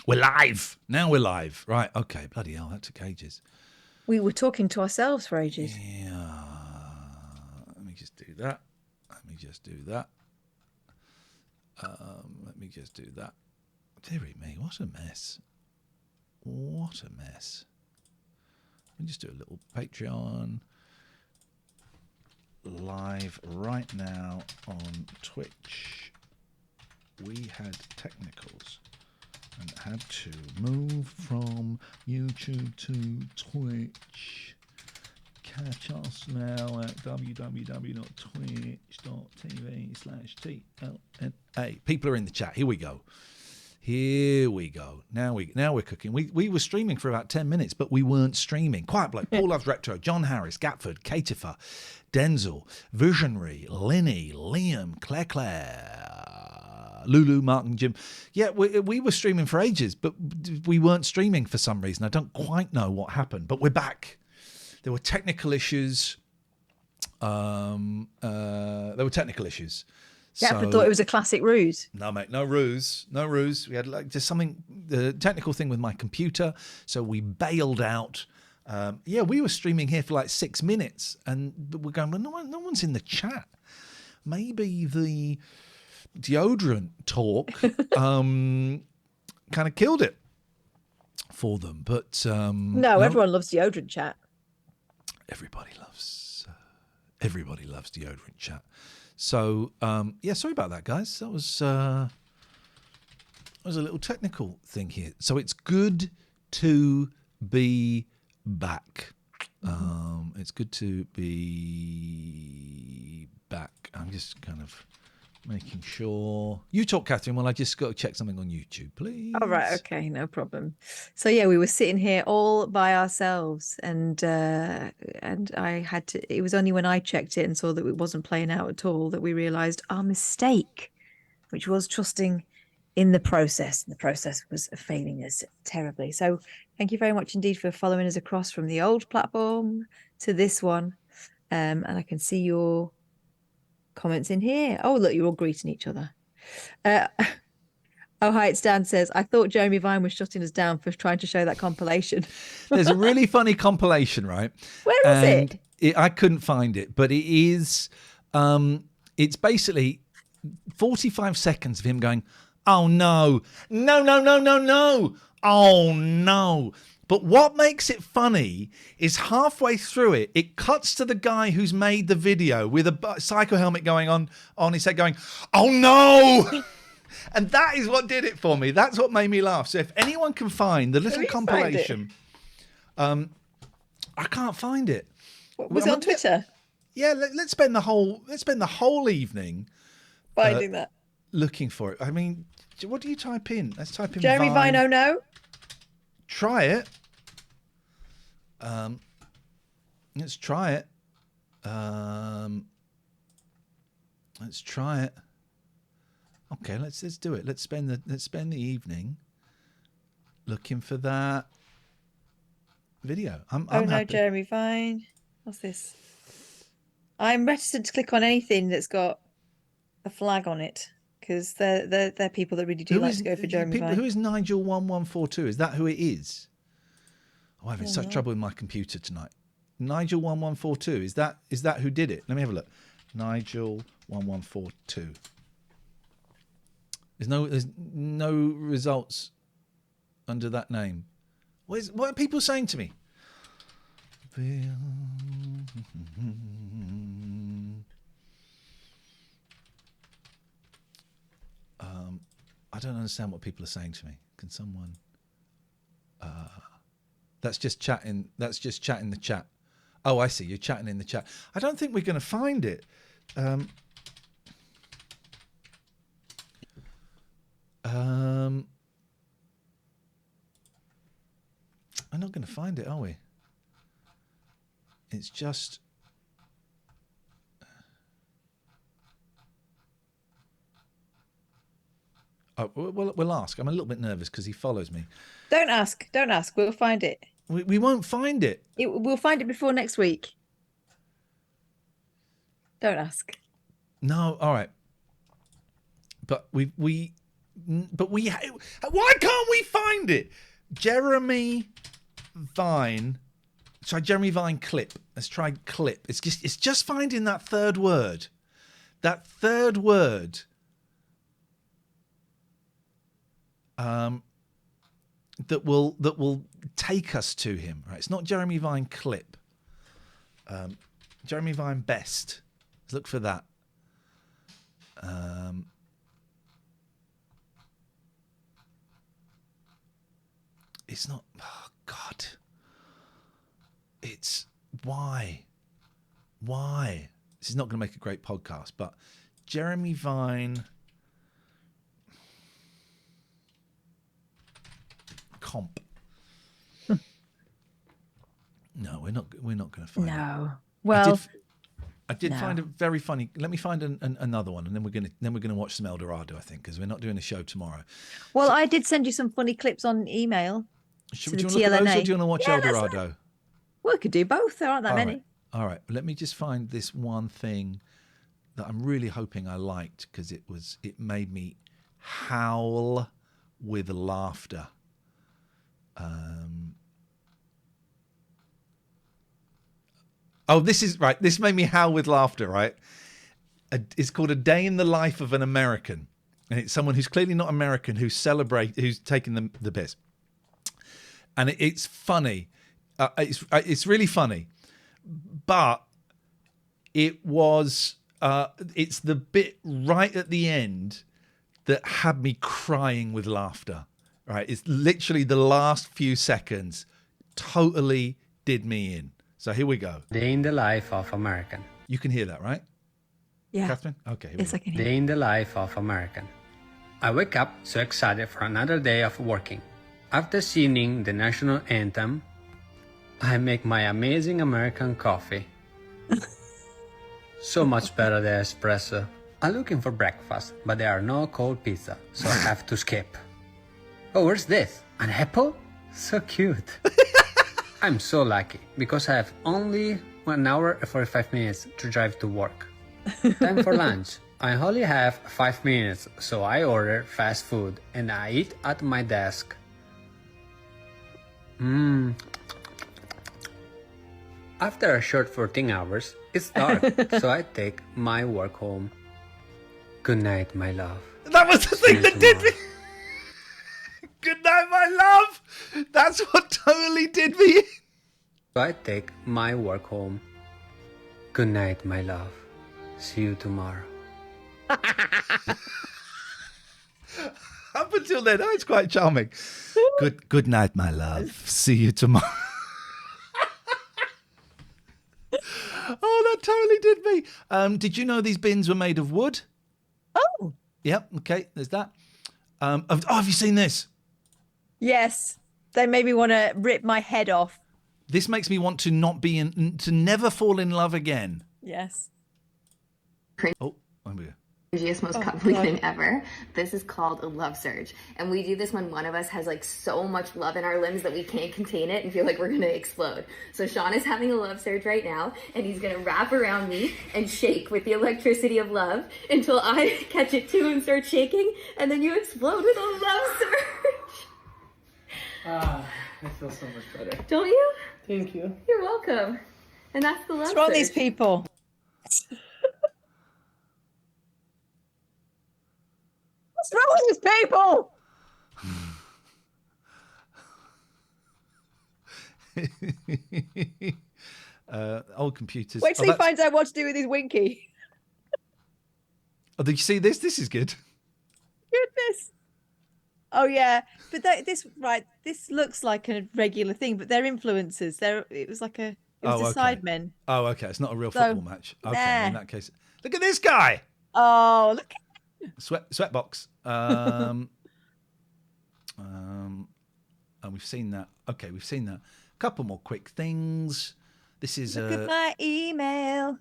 We're live. Now we're live. Right. Okay. Bloody hell. That took ages. We were talking to ourselves for ages. Yeah. Let me just do that. Let me just do that. Dearie me, what a mess. What a mess. Let me just do a little Patreon live right now on Twitch. We had technicals and had to move from YouTube to Twitch. Catch us now at www.twitch.tv/TLNA. People are in the chat. Here we go. Now we're cooking. We were streaming for about 10 minutes, but we weren't streaming. Quiet Bloke, Paul Loves Retro, John Harris, Gatford, Caitifer, Denzel, Visionary, Linny, Liam, Claire, Lulu, Mark and Jim. Yeah, we were streaming for ages, but we weren't streaming for some reason. I don't quite know what happened, but we're back. There were technical issues. Gatford thought it was a classic ruse. No, mate, no ruse. We had just something, the technical thing with my computer, so we bailed out. We were streaming here for like 6 minutes, and we're going, well, no one's in the chat. Maybe the deodorant talk kind of killed it for them, but no, everyone loves deodorant chat. Everybody loves deodorant chat. So, sorry about that, guys. That was a little technical thing here. So it's good to be back. It's good to be back. I'm just kind of making sure. You talk, Catherine, while I just got to check something on YouTube, please. All right, okay, no problem. So yeah, we were sitting here all by ourselves, and I had to. It was only when I checked it and saw that it wasn't playing out at all that we realised our mistake, which was trusting in the process. The process was failing us terribly. So thank you very much indeed for following us across from the old platform to this one, and I can see your comments in here. Oh, look, you're all greeting each other. Oh, hi, it's Dan says, I thought Jeremy Vine was shutting us down for trying to show that compilation. There's a really funny compilation, right? Where is it? I couldn't find it, but it is, it's basically 45 seconds of him going, oh, no, oh, no. But what makes it funny is halfway through it, it cuts to the guy who's made the video with a psycho helmet going on his head going, oh, no. And that is what did it for me. That's what made me laugh. So if anyone can find the little compilation, I can't find it. Was it on Twitter? Yeah, let's spend the whole evening finding that, looking for it. I mean, what do you type in? Let's type in Jeremy Vine. Oh no! Try it. Let's try it. Let's try it. Okay, let's do it. Let's spend the evening looking for that video. I'm happy. Jeremy Vine. What's this? I'm reticent to click on anything that's got a flag on it because they're people that really do like to go for Jeremy Vine. Who is Nigel1142? Is that who it is? Oh, I'm having such trouble with my computer tonight. Nigel1142. Is that who did it? Let me have a look. Nigel1142. There's no results under that name. What are people saying to me? I don't understand what people are saying to me. Can someone? That's just chatting. That's just chatting the chat. Oh, I see. You're chatting in the chat. I don't think we're going to find it. We're not going to find it, are we? It's just... Oh, we'll ask. I'm a little bit nervous because he follows me. Don't ask. We'll find it. We won't find it. We'll find it before next week. Don't ask. No, all right. But we But why can't we find it? Jeremy Vine. Try Jeremy Vine clip. Let's try clip. It's just finding that third word. That third word. That will take us to him. Right. It's not Jeremy Vine clip. Jeremy Vine best. Let's look for that. It's not. Oh God. It's why. This is not going to make a great podcast, but Jeremy Vine comp. No, we're not going to find it. No. Well, I did find it very funny. Let me find another one, and then we're going to watch some El Dorado, I think, because we're not doing a show tomorrow. Well, I did send you some funny clips on email. Do you want to look at those, or do you want to watch El Dorado? Well, we could do both. There aren't that many. Right. All right. Let me just find this one thing that I'm really hoping I liked, because it made me howl with laughter. Oh, this is right. This made me howl with laughter, right? It's called A Day in the Life of an American. And it's someone who's clearly not American who's taking the piss. And it's funny. It's really funny. But it's the bit right at the end that had me crying with laughter. Right? It's literally the last few seconds totally did me in. So here we go. Day in the life of American. You can hear that, right? Yeah. Catherine? Okay. Yes, I can hear. Day in the life of American. I wake up so excited for another day of working. After singing the national anthem, I make my amazing American coffee. So much better than espresso. I'm looking for breakfast, but there are no cold pizza, so I have to skip. Oh, where's this? An apple? So cute. I'm so lucky because I have only 1 hour and 45 minutes to drive to work. Time for lunch. I only have 5 minutes, so I order fast food and I eat at my desk. After a short 14 hours, it's dark, so I take my work home. Good night, my love. That was the thing that did me. Good night, my love. That's what totally did me. So I take my work home. Good night, my love. See you tomorrow. Up until then, it's quite charming. Good night, my love. See you tomorrow. Oh, that totally did me. Did you know these bins were made of wood? Oh. Yep. Okay. There's that. Have you seen this? Yes. They made me want to rip my head off. This makes me want to to never fall in love again. Yes. Oh, there we go. Craziest, most cuddly thing ever. This is called a love surge. And we do this when one of us has like so much love in our limbs that we can't contain it and feel like we're gonna explode. So Sean is having a love surge right now, and he's gonna wrap around me and shake with the electricity of love until I catch it too and start shaking, and then you explode with a love surge. I feel so much better. Don't you? Thank you. You're welcome. And that's the love What's wrong surge. with these people? What's wrong with these people? Old computers. Wait till he finds out what to do with his winky. Oh, did you see this? This is good. Goodness. Oh yeah, but this looks like a regular thing, but they're influencers. It was a sidemen. Oh, okay. It's not a real football match. Okay, nah. in that case, look at this guy. Oh, look. Sweatbox. And we've seen that. Okay, we've seen that. Couple more quick things. This is Look at my email.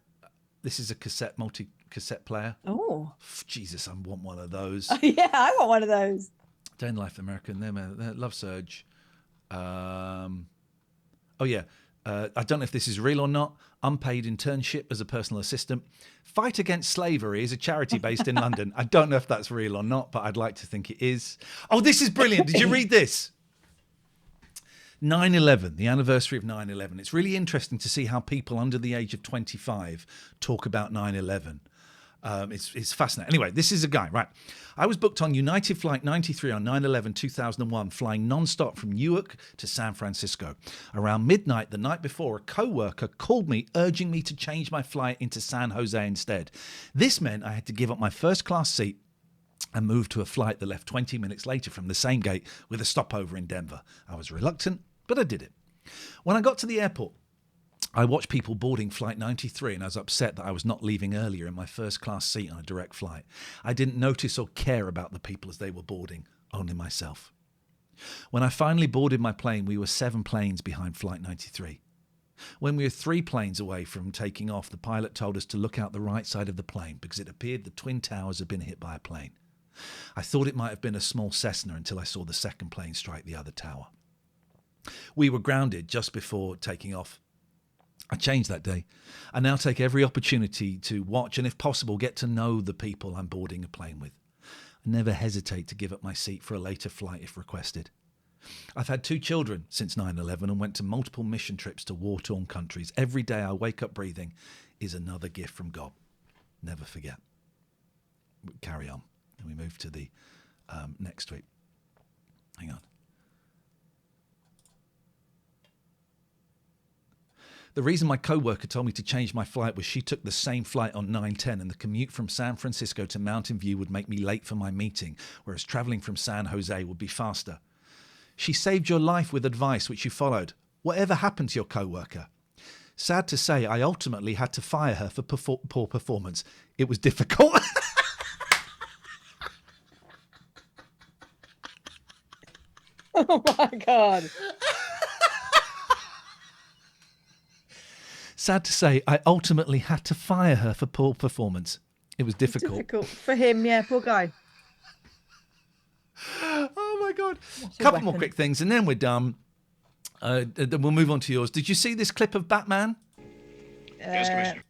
This is a multi-cassette player. Oh. Jesus, I want one of those. Oh, yeah, I want one of those. Day in the Life of American. They're Love Surge. Oh yeah. I don't know if this is real or not. Unpaid internship as a personal assistant. Fight Against Slavery is a charity based in London. I don't know if that's real or not, but I'd like to think it is. Oh, this is brilliant. Did you read this? 9/11, the anniversary of 9/11. It's really interesting to see how people under the age of 25 talk about 9/11. It's fascinating. Anyway, this is a guy, right? I was booked on United Flight 93 on 9/11/2001, flying non-stop from Newark to San Francisco. Around midnight the night before, a co-worker called me, urging me to change my flight into San Jose instead. This meant I had to give up my first-class seat and move to a flight that left 20 minutes later from the same gate with a stopover in Denver. I was reluctant, but I did it. When I got to the airport, I watched people boarding Flight 93 and I was upset that I was not leaving earlier in my first-class seat on a direct flight. I didn't notice or care about the people as they were boarding, only myself. When I finally boarded my plane, we were 7 planes behind Flight 93. When we were 3 planes away from taking off, the pilot told us to look out the right side of the plane because it appeared the Twin Towers had been hit by a plane. I thought it might have been a small Cessna until I saw the second plane strike the other tower. We were grounded just before taking off. I changed that day. I now take every opportunity to watch and, if possible, get to know the people I'm boarding a plane with. I never hesitate to give up my seat for a later flight if requested. I've had 2 children since 9/11 and went to multiple mission trips to war-torn countries. Every day I wake up breathing is another gift from God. Never forget. Carry on. And we move to the next tweet. Hang on. The reason my co-worker told me to change my flight was she took the same flight on 9/10 and the commute from San Francisco to Mountain View would make me late for my meeting, whereas traveling from San Jose would be faster. She saved your life with advice which you followed. Whatever happened to your co-worker? Sad to say, I ultimately had to fire her for poor performance. It was difficult. Oh my God. Sad to say, I ultimately had to fire her for poor performance. It was difficult. Difficult for him, yeah, poor guy. Oh my God. What A a couple more weapon. quick things and then we're done. Then we'll move on to yours. Did you see this clip of Batman? Yes, Commissioner.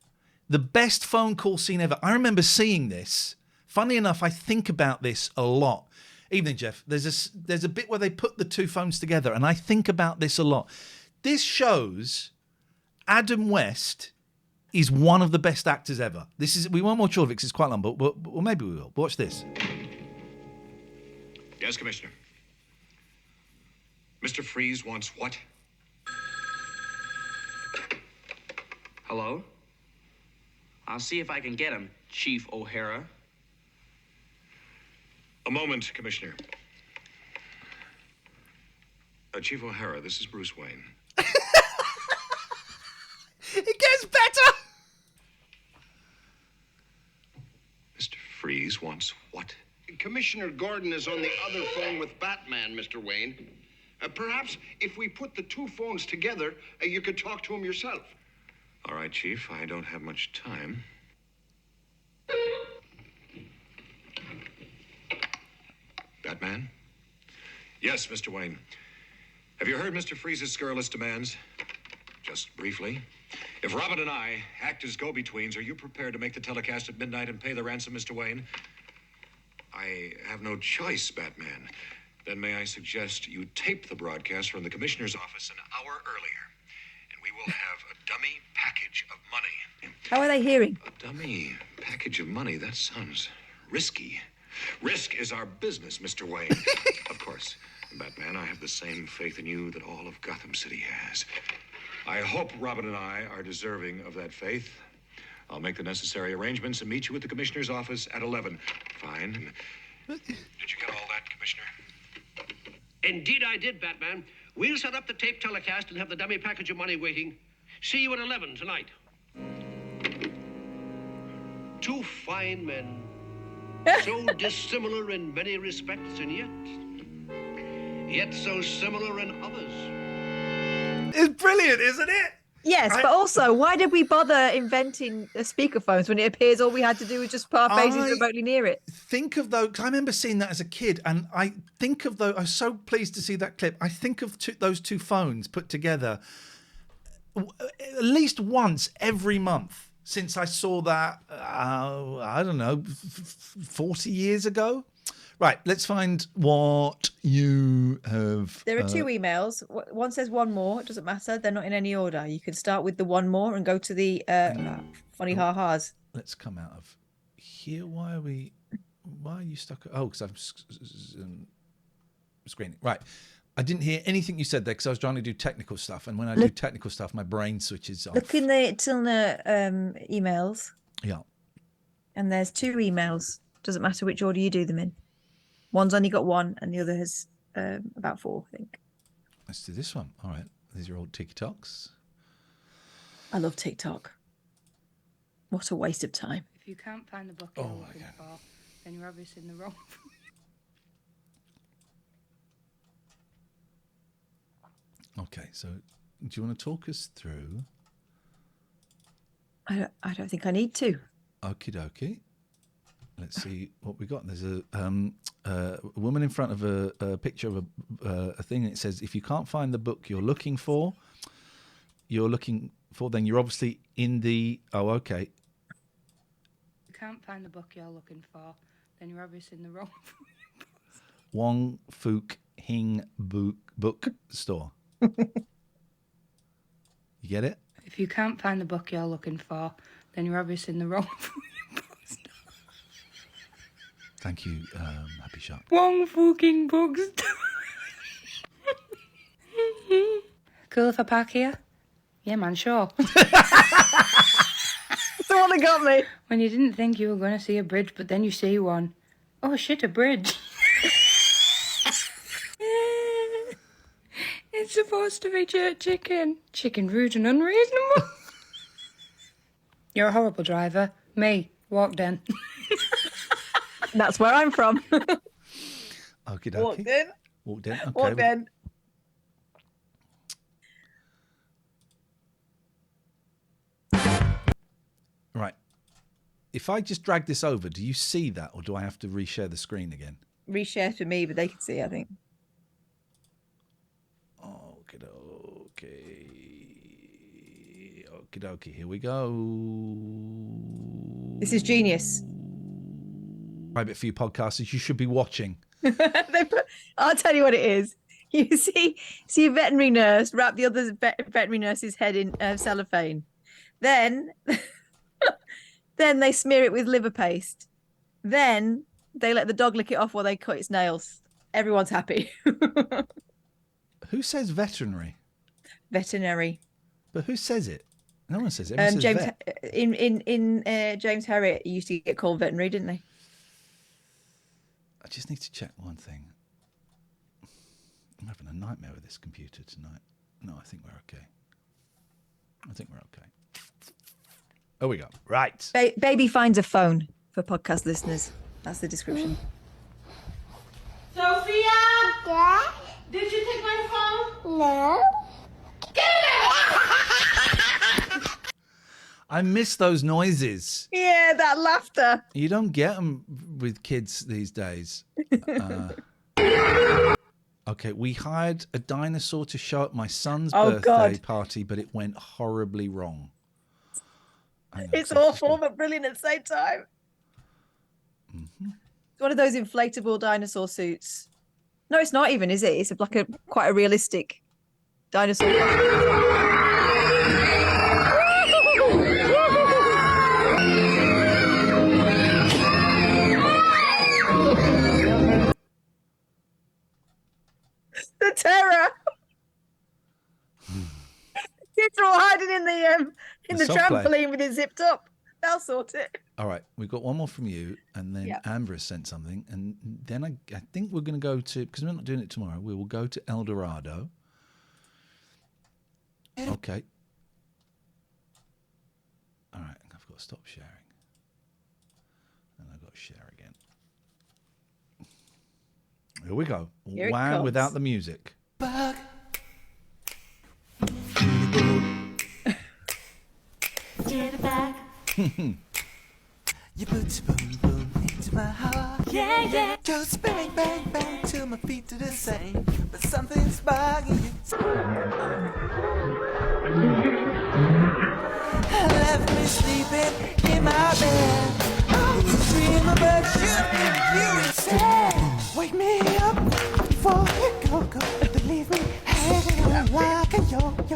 The best phone call scene ever. I remember seeing this. Funnily enough, I think about this a lot. Evening, Jeff. There's a bit where they put the 2 phones together, and I think about this a lot. This shows Adam West is one of the best actors ever. We won't watch all of it because it's quite long, but well, maybe we will. Watch this. Yes, Commissioner. Mr. Freeze wants what? Hello? I'll see if I can get him, Chief O'Hara. A moment, Commissioner. Chief O'Hara, this is Bruce Wayne. It gets better. Mr. Freeze wants what? Commissioner Gordon is on the other phone with Batman, Mr. Wayne. Perhaps if we put the 2 phones together, you could talk to him yourself. All right, Chief, I don't have much time. Batman? Yes, Mr. Wayne. Have you heard Mr. Freeze's scurrilous demands? Just briefly. If Robin and I act as go-betweens, are you prepared to make the telecast at midnight and pay the ransom, Mr. Wayne? I have no choice, Batman. Then may I suggest you tape the broadcast from the commissioner's office an hour earlier, and we will have a dummy package of money. How are they hearing? A dummy package of money? That sounds risky. Risk is our business, Mr. Wayne. Of course, Batman, I have the same faith in you that all of Gotham City has. I hope Robin and I are deserving of that faith. I'll make the necessary arrangements and meet you at the commissioner's office at 11. Fine. Did you get all that, Commissioner? Indeed I did, Batman. We'll set up the tape telecast and have the dummy package of money waiting. See you at 11 tonight. 2 fine men. So dissimilar in many respects, and yet so similar in others. It's brilliant, isn't it? Yes, but also, why did we bother inventing speakerphones when it appears all we had to do was just put our faces remotely near it? Think of those. I remember seeing that as a kid, and I think of those. I was so pleased to see that clip. I think of those 2 phones put together. at least once every month since I saw that, I don't know, 40 years ago. Right, let's find what you have. There are two emails. One says one more. It doesn't matter. They're not in any order. You can start with the one more and go to the funny ha-has. Let's come out of here. Why are you stuck? Oh, because I'm screening. Right. I didn't hear anything you said there because I was trying to do technical stuff. And when I do technical stuff, my brain switches off. Look in the Tilna emails. Yeah. And there's two emails. Doesn't matter which order you do them in. One's only got one and the other has about four, I think. Let's do this one. All right. These are all TikToks. I love TikTok. What a waste of time. If you can't find the book you're looking for, then you're obviously in the wrong. Okay, so do you want to talk us through? I don't think I need to. Okie dokie. Let's see what we got. There's a woman in front of a picture of a thing. And it says, if you can't find the book you're looking for, then you're obviously in the... Oh, okay. If you can't find the book you're looking for, then you're obviously in the wrong. Wong Fook Hing book store. You get it? If you can't find the book you're looking for, then you're obviously in the wrong. Thank you, Happy Shark. Wong fucking bookstore. Cool if I park here? Yeah, man, sure. That's the one that got me. When you didn't think you were going to see a bridge, but then you see one. Oh shit, a bridge. It's supposed to be jerk chicken. Chicken rude and unreasonable. You're a horrible driver. Me, walked in. That's where I'm from. Okie dokie. Walked in. Walked in. Okay. Walked in. Right. If I just drag this over, do you see that, or do I have to reshare the screen again? Reshare for me, but they can see, I think. Okie dokie. Here we go. This is genius. Private for you podcasters, you should be watching. I'll tell you what it is. You see a veterinary nurse wrap the other veterinary nurse's head in cellophane. Then they smear it with liver paste. Then they let the dog lick it off while they cut its nails. Everyone's happy. Who says veterinary? Veterinary. But who says it? No one says it. Everyone says James vet. in James Herriot used to get called veterinary, didn't they? I just need to check one thing. I'm having a nightmare with this computer tonight. No, I think we're okay. Oh, we go. Right. Baby finds a phone for podcast listeners. That's the description. Sophia? Yeah? Did you take my phone? No. Get it! I miss those noises. Yeah, that laughter. You don't get them with kids these days. Okay, we hired a dinosaur to show at my son's birthday party, but it went horribly wrong. It's awful, but brilliant at the same time. Mm-hmm. It's one of those inflatable dinosaur suits. No, it's not even, is it? It's like quite a realistic dinosaur. The terror. Kids are all hiding in the trampoline with it zipped up. They'll sort it. All right, we've got one more from you, and then Amber has sent something, and then I think we're going to go to, because we're not doing it tomorrow, we will go to El Dorado. Okay. All right, I've got to stop sharing. And I've got to share again. Here we go. Here Wow, without the music. Bug. Get it back. You put your boom boom into my heart. Yeah, yeah. Just bang, bang, bang till my feet do the same. But something's bugging you. sleeping in my bed. I dream about you instead. Wake me up before you go. To leave me hanging on like a yo-yo.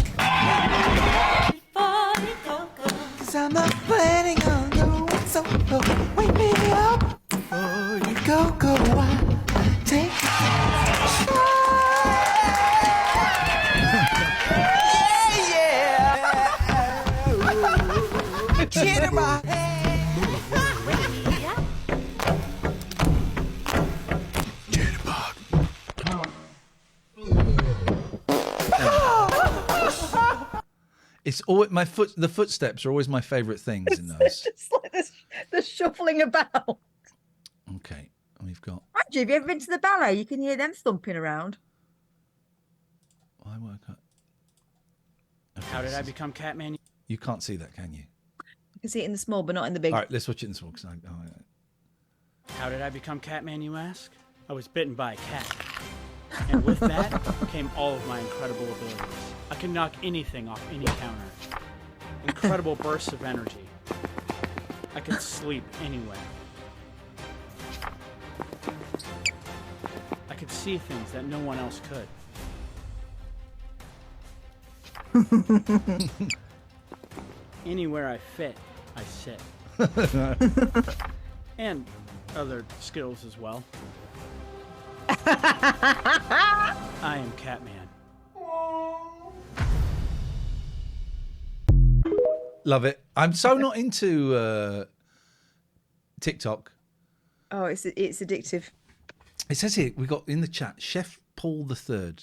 Before you go. 'Cause I'm not planning on going solo. Wake me up before you go. I'll take Get in my It's always the footsteps are always my favourite things in those. It's like the shuffling about. Okay, we've got. Actually, have you ever been to the ballet? You can hear them thumping around. I work up. Okay, How did I become Catman? You can't see that, can you? You can see it in the small, but not in the big. All right, let's watch it in the small. How did I become Catman, you ask? I was bitten by a cat. And with that came all of my incredible abilities. I can knock anything off any counter. Incredible bursts of energy. I could sleep anywhere. I could see things that no one else could. Anywhere I fit, I sit. And other skills as well. I am Catman. Love it. I'm so not into TikTok. Oh, it's addictive. It says here, we got in the chat, Chef Paul III.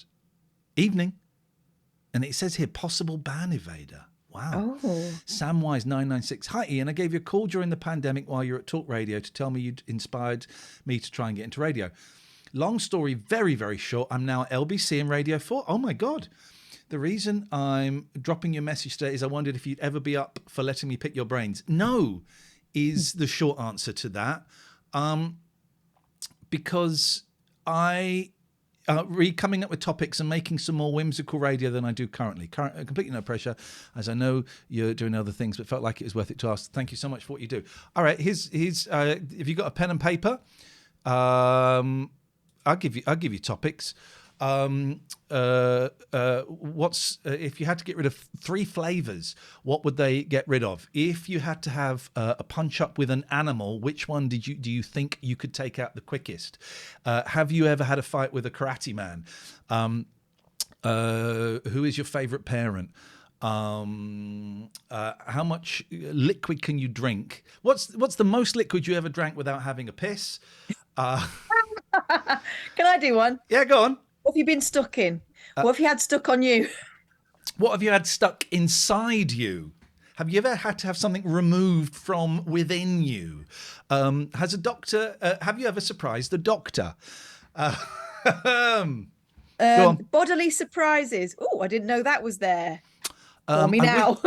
Evening. And it says here, possible ban evader. Wow. Oh. Samwise996. Hi, Ian. I gave you a call during the pandemic while you were at Talk Radio to tell me you'd inspired me to try and get into radio. Long story, very, very short. I'm now at LBC and Radio 4. Oh, my God. The reason I'm dropping your message today is I wondered if you'd ever be up for letting me pick your brains. No, is the short answer to that. Because I coming up with topics and making some more whimsical radio than I do currently. Completely no pressure, as I know you're doing other things, but felt like it was worth it to ask. Thank you so much for what you do. All right, here's if you got a pen and paper, I'll give you topics. What's if you had to get rid of 3 flavors, what would they get rid of? If you had to have a punch up with an animal, which one do you think you could take out the quickest? Have you ever had a fight with a karate man? Who is your favorite parent? How much liquid can you drink? What's the most liquid you ever drank without having a piss? Can I do one? Yeah, go on. What have you been stuck in? What have you had stuck on you? What have you had stuck inside you? Have you ever had to have something removed from within you? Has a doctor? Have you ever surprised the doctor? Go on. Bodily surprises. Oh, I didn't know that was there. For me now.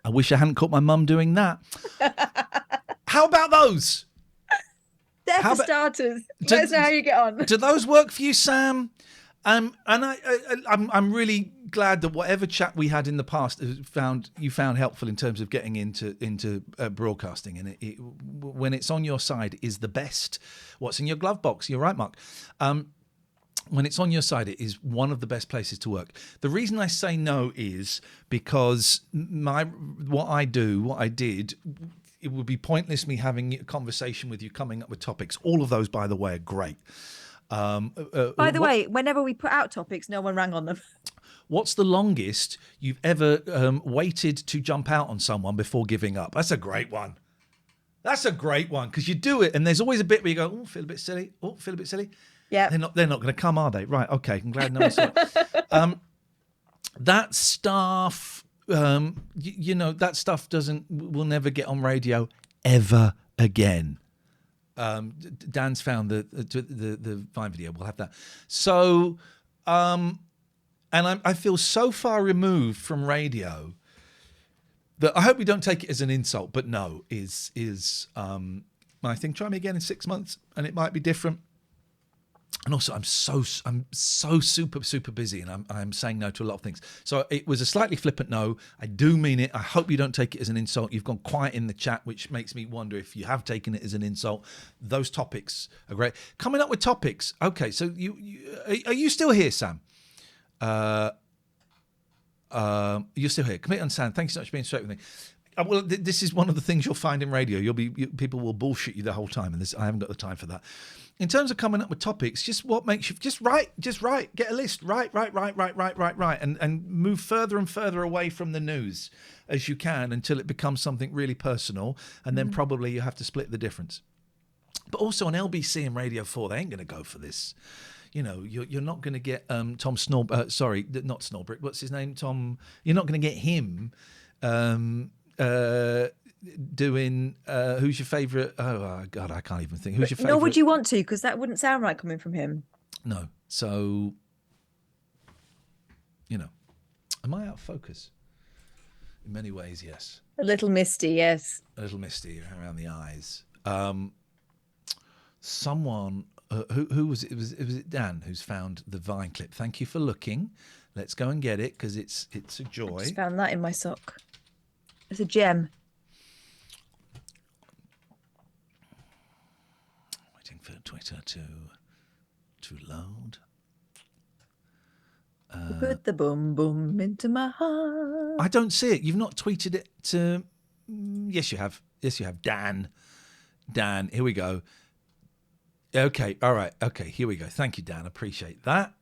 I wish I hadn't caught my mum doing that. How about those? There for starters. Let's know how you get on. Do those work for you, Sam? And I'm really glad that whatever chat we had in the past you found helpful in terms of getting into broadcasting, and it when it's on your side is the best. What's in your glove box? You're right, Mark. When it's on your side, it is one of the best places to work. The reason I say no is because what I did. It would be pointless me having a conversation with you, coming up with topics. All of those, by the way, are great. By the way, whenever we put out topics, no one rang on them. What's the longest you've ever waited to jump out on someone before giving up? That's a great one. That's a great one, because you do it, and there's always a bit where you go, oh, feel a bit silly. Oh, feel a bit silly. Yeah. They're not going to come, are they? Right, okay. I'm glad no one saw it. That stuff... that stuff will never get on radio ever again. Dan's found the Vine video. We'll have that. So, and I feel so far removed from radio that I hope we don't take it as an insult. But no, I think try me again in 6 months, and it might be different. And also, I'm so super busy, and I'm saying no to a lot of things. So it was a slightly flippant no. I do mean it. I hope you don't take it as an insult. You've gone quiet in the chat, which makes me wonder if you have taken it as an insult. Those topics are great. Coming up with topics. Okay, so are you still here, Sam? You're still here. Completely understand. Thank you so much for being straight with me. Well, this is one of the things you'll find in radio. People will bullshit you the whole time, and I haven't got the time for that. In terms of coming up with topics, just what makes you just write, get a list, write, and move further and further away from the news as you can until it becomes something really personal, and then probably you have to split the difference. But also on LBC and Radio 4, they ain't going to go for this. You know, you're not going to get Tom not Snorbrick. What's his name? Tom. You're not going to get him. Doing who's your favourite? Oh God, I can't even think. Who's your favourite? Nor would you want to, because that wouldn't sound right coming from him. No. So, you know, am I out of focus? In many ways, yes. A little misty, yes. A little misty around the eyes. Someone who was it? Was it Dan who's found the Vine clip? Thank you for looking. Let's go and get it because it's a joy. I just found that in my sock. It's a gem. Waiting for Twitter to load. Put the boom boom into my heart. I don't see it. You've not tweeted it to... Yes, you have. Yes, you have. Dan, here we go. Okay, all right. Okay, here we go. Thank you, Dan. Appreciate that.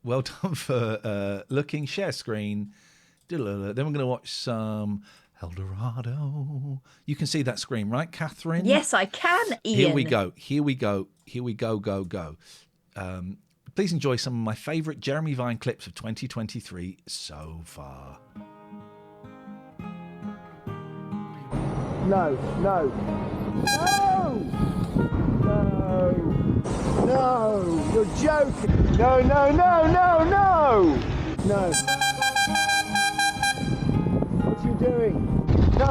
Well done for looking. Share screen. Then we're going to watch some... El Dorado. You can see that screen, right, Catherine? Yes, I can, Ian. Here we go. Go. Please enjoy some of my favourite Jeremy Vine clips of 2023 so far. No. You're joking. No. What are you doing? No.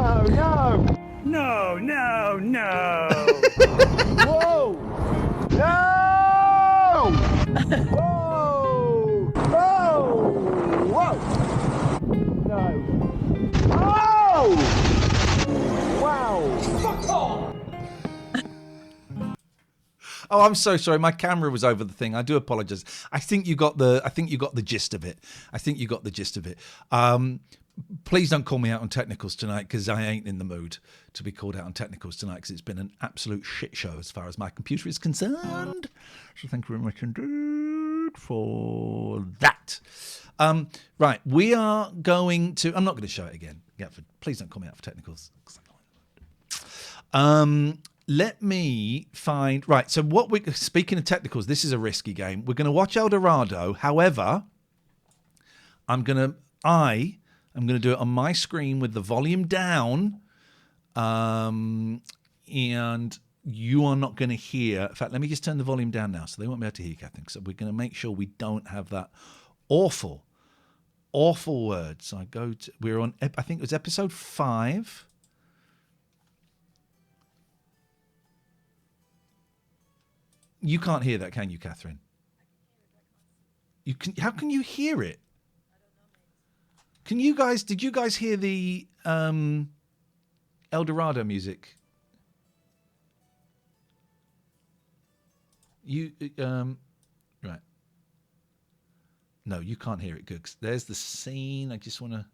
Whoa! No! Whoa! No. Oh! Wow! Fuck off! Oh, I'm so sorry. My camera was over the thing. I do apologise. I think you got the gist of it. Please don't call me out on technicals tonight because I ain't in the mood to be called out on technicals tonight because it's been an absolute shit show as far as my computer is concerned. So thank you very much indeed for that. Right, we are going to... I'm not going to show it again. Please don't call me out for technicals. Let me find... Right, so speaking of technicals, this is a risky game. We're going to watch El Dorado. However, I'm going to do it on my screen with the volume down, and you are not going to hear... In fact, let me just turn the volume down now so they won't be able to hear you, Catherine. So we're going to make sure we don't have that awful word. So we're on, I think it was episode 5. You can't hear that, can you, Catherine? How can you hear it? Did you guys hear the El Dorado music? Right. No, you can't hear it good. There's the scene. I just want to...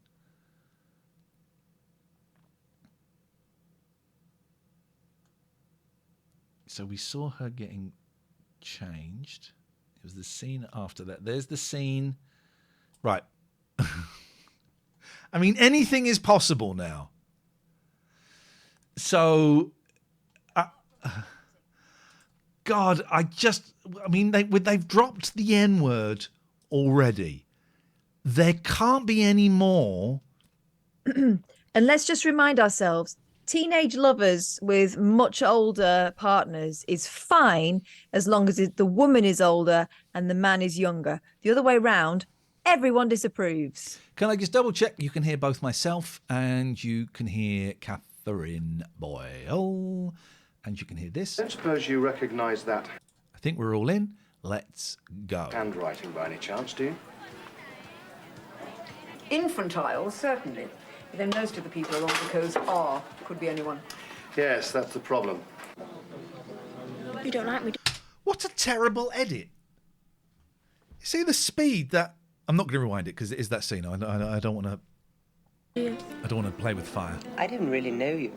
So we saw her getting changed. It was the scene after that. There's the scene. Right. I mean, anything is possible now. So, God, they've dropped the N-word already. There can't be any more. And let's just remind ourselves, teenage lovers with much older partners is fine as long as the woman is older and the man is younger. The other way round, everyone disapproves. Can I just double check? You can hear both myself and you can hear Catherine Boyle. And you can hear this. I don't suppose you recognise that. I think we're all in. Let's go. Handwriting by any chance, do you? Infantile, certainly. Then most of the people along the coast are. Could be anyone. Yes, that's the problem. You don't like me. What a terrible edit. See the speed that... I'm not going to rewind it because it is that scene. I don't want to... I don't want to play with fire. I didn't really know you.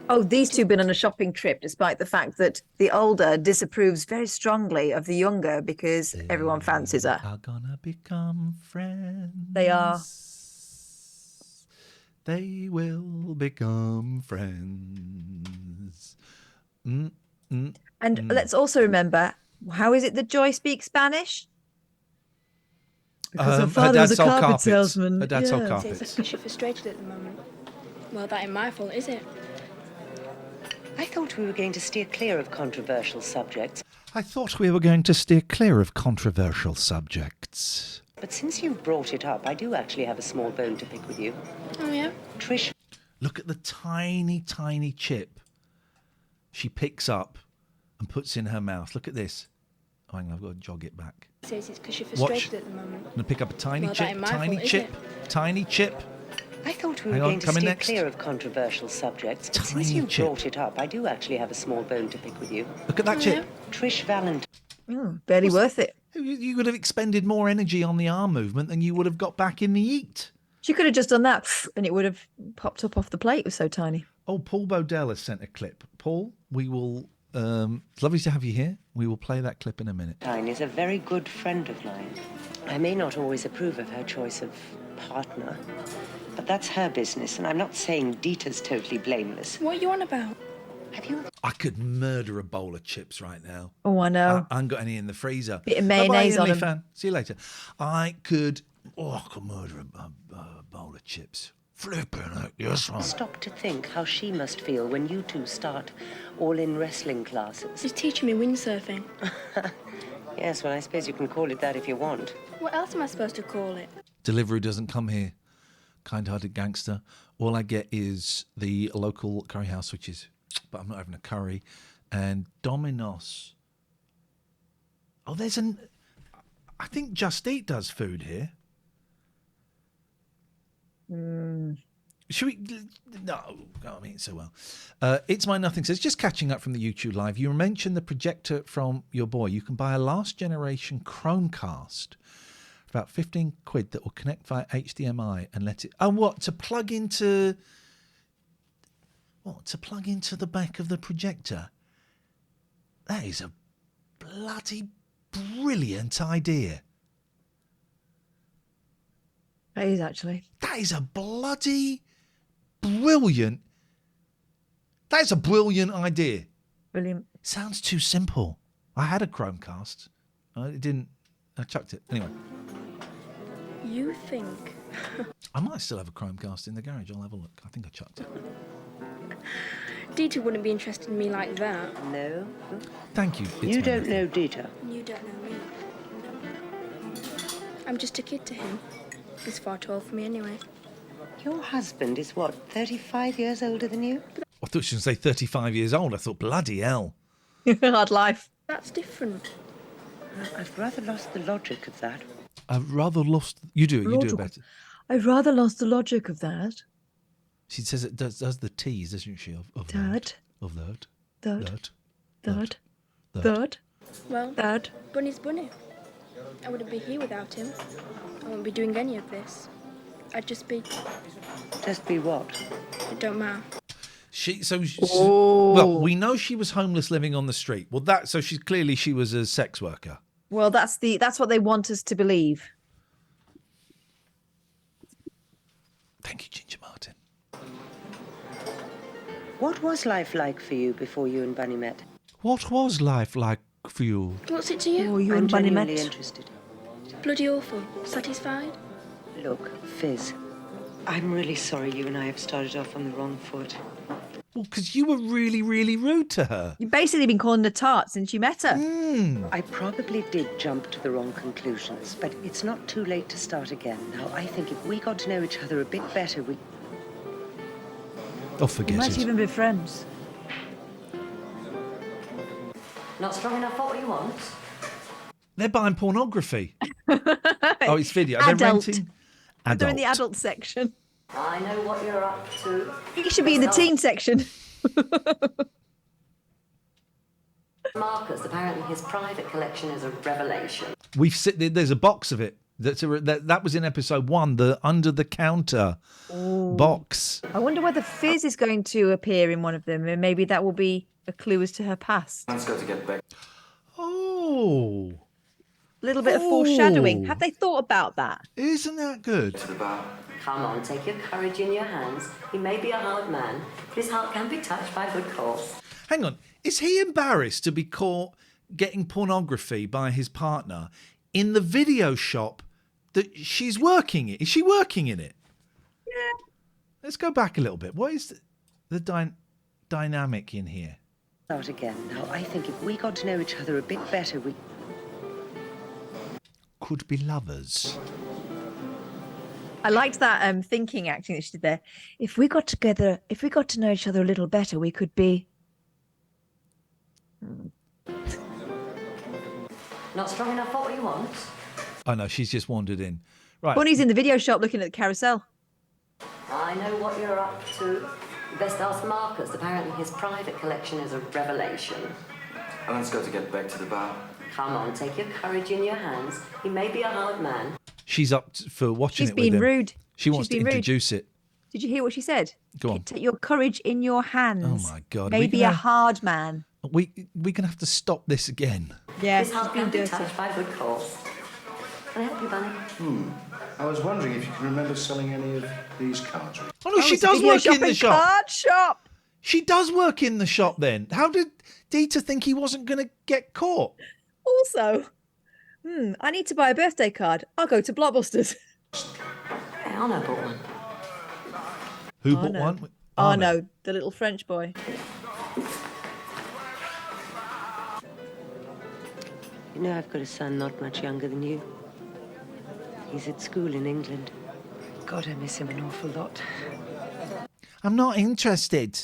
Oh, these two have been on a shopping trip, despite the fact that the older disapproves very strongly of the younger because everyone fancies her. Are gonna become friends. They are. They will become friends. And let's also remember, how is it that Joy speaks Spanish? Because her father was a carpet salesman. Her dad sold It's carpets. because you're frustrated at the moment. Well, that ain't my fault, is it? I thought we were going to steer clear of controversial subjects. I thought we were going to steer clear of controversial subjects. But since you've brought it up, I do actually have a small bone to pick with you. Oh, yeah? Trish. Look at the tiny, tiny chip she picks up and puts in her mouth. Look at this. Oh, hang on, I've got to jog it back. It says it's because you're Watch. frustrated at the moment. I'm going to pick up a tiny Well, that chip, ain't my tiny fault, is chip, it? tiny chip. I thought we Hang were on, going to coming steer next. clear of controversial subjects. But Tiny since you chip. brought it up, I do actually have a small bone to pick with you. Look at that chip. Trish Valentine. Barely worth it. You would have expended more energy on the arm movement than you would have got back in the eat. She could have just done that and it would have popped up off the plate. It was so tiny. Oh, Paul Bodell has sent a clip. Paul, we will... it's lovely to have you here. We will play that clip in a minute. Is a very good friend of mine. I may not always approve of her choice of partner, but that's her business, and I'm not saying Dieter's totally blameless. What are you on about? I could murder a bowl of chips right now. Oh, I know. I haven't got any in the freezer. Bit of mayonnaise Bye-bye, on 'em. fan. See you later. I could murder a bowl of chips. Flipping it, yes, man. Stop to think how she must feel when you two start all-in wrestling classes. She's teaching me windsurfing. Yes, well, I suppose you can call it that if you want. What else am I supposed to call it? Delivery doesn't come here. Kind-hearted gangster. All I get is the local curry house, which is... But I'm not having a curry. And Domino's. Oh, there's an... I think Just Eat does food here. Should we? No, I mean so well. It's My Nothing says, just catching up from the YouTube live. You mentioned the projector from your boy. You can buy a last generation Chromecast for about 15 quid that will connect via HDMI and let it. Oh, what to plug into? What to plug into the back of the projector? That is a bloody brilliant idea. It is actually. That is a bloody brilliant. That is a brilliant idea. Brilliant. Sounds too simple. I had a Chromecast. It didn't. I chucked it. Anyway. You think? I might still have a Chromecast in the garage. I'll have a look. I think I chucked it. Dieter wouldn't be interested in me like that. No. Thank you. You don't know Dieter. You don't know me. I'm just a kid to him. He's far too old for me anyway. Your husband is what, 35 years older than you? I thought she was going to say 35 years old. I thought, bloody hell. Hard life. That's different. I've rather lost the logic of that. I've rather lost... You do it. You do it Logic. better. I've rather lost the logic of that. She says it does the T's, doesn't she? Of Dad. that. Of that. Dad. That. Dad. Dad. Well, Dad. Bunny's Bunny. I wouldn't be here without him. I wouldn't be doing any of this. I'd just be... Just be what? It don't matter. Well, we know she was homeless living on the street. Well, so she was a sex worker. Well, that's what they want us to believe. Thank you, Ginger Martin. What was life like for you before you and Bunny met? What was life like for you? What's it to you? Oh, you I'm and Bunny met. genuinely interested. Bloody awful. Satisfied? Look, Fizz, I'm really sorry you and I have started off on the wrong foot. Well, because you were really, really rude to her. You've basically been calling her tart since you met her. I probably did jump to the wrong conclusions, but it's not too late to start again. Now, I think if we got to know each other a bit better, we... Oh, You forget might it. even be friends. Not strong enough for what you want? They're buying pornography. Oh, it's video. They're Adult. renting. They're in the adult section. I know what you're up to. You should be in the teen section. Marcus, apparently his private collection is a revelation. There's a box of it. That was in episode 1. The under the counter box. I wonder whether Fizz is going to appear in one of them, and maybe that will be a clue as to her past. Let's go to get back. Oh. A little bit of foreshadowing. Have they thought about that? Isn't that good? To the bar. Come on, take your courage in your hands. He may be a hard man, but his heart can be touched by a good cause. Hang on. Is he embarrassed to be caught getting pornography by his partner in the video shop that she's working in? Is she working in it? Yeah. Let's go back a little bit. What is the dynamic in here? Start again. Now, I think if we got to know each other a bit better, we could be lovers. I liked that thinking acting that she did there. If we got to know each other a little better, we could be. not strong enough for what you want. Oh no, she's just wandered in. Right. Bonnie's in the video shop looking at the carousel. I know what you're up to. Best ask Marcus. Apparently his private collection is a revelation. Let's go to get back to the bar. Come on, take your courage in your hands. He may be a hard man. She's up for watching She's it with him. being rude. She wants to She's being rude. introduce it. Did you hear what she said? Go on. Take your courage in your hands. Oh my God. Maybe a hard man. We're gonna have to stop this again. Yeah, His she's heart being can be dirty. touched by a good cause. Can I help you, Bunny? I was wondering if you can remember selling any of these cards. Oh no, she it's a does video work in shop the and shop. Card shop. She does work in the shop then. How did Dieter think he wasn't going to get caught? Also, I need to buy a birthday card. I'll go to Blockbusters. Hey, Arno bought one. Who bought one? Oh no, the little French boy. You know, I've got a son not much younger than you. He's at school in England. God, I miss him an awful lot. I'm not interested.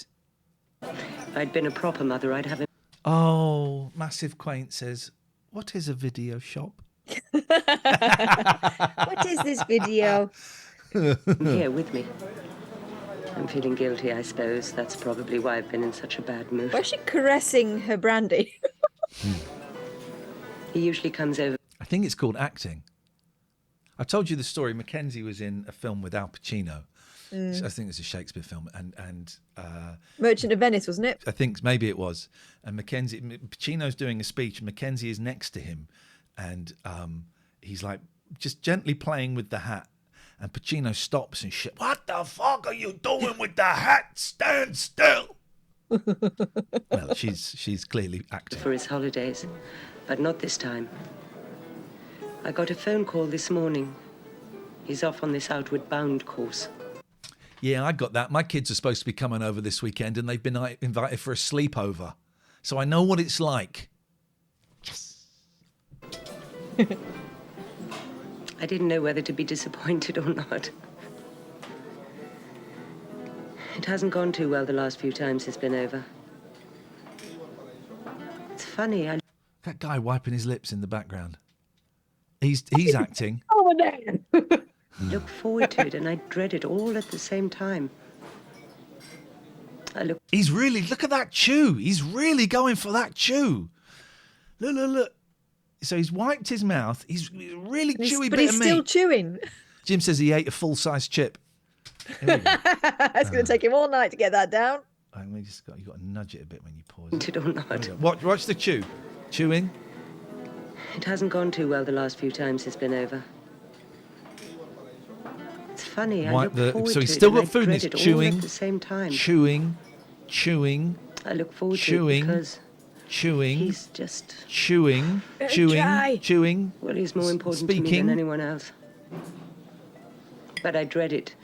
If I'd been a proper mother, I'd have him. Oh, Massive Quaint says, what is a video shop? What is this video? Here with me. I'm feeling guilty, I suppose. That's probably why I've been in such a bad mood. Why is she caressing her brandy? He usually comes over. I think it's called acting. I told you the story. Mackenzie was in a film with Al Pacino. I think it's a Shakespeare film, and Merchant of Venice, wasn't it? I think maybe it was. And Pacino's doing a speech, and Mackenzie is next to him, and he's like just gently playing with the hat, and Pacino stops and shit. What the fuck are you doing with the hat? Stand still. Well, she's clearly acting for his holidays, but not this time. I got a phone call this morning. He's off on this outward bound course. Yeah, I got that. My kids are supposed to be coming over this weekend, and they've been invited for a sleepover. So I know what it's like. Yes. I didn't know whether to be disappointed or not. It hasn't gone too well the last few times he's been over. It's funny, That guy wiping his lips in the background. He's acting. Oh, man. look forward to it and I dread it all at the same time. Look at that chew. He's really going for that chew. Look. So he's wiped his mouth. He's really chewy but bit he's of meat. still chewing. Jim says he ate a full-size chip. It's going to take him all night to get that down. You've got to nudge it a bit when you pause. It or not. Watch the chew. Chewing. It hasn't gone too well the last few times he's been over. It's funny. I look forward so he's to still it and got food I and dread he's it all chewing. at the same time. Chewing. I look forward chewing, to it because chewing. He's just chewing. Well, he's more important to me than anyone else. But I dread it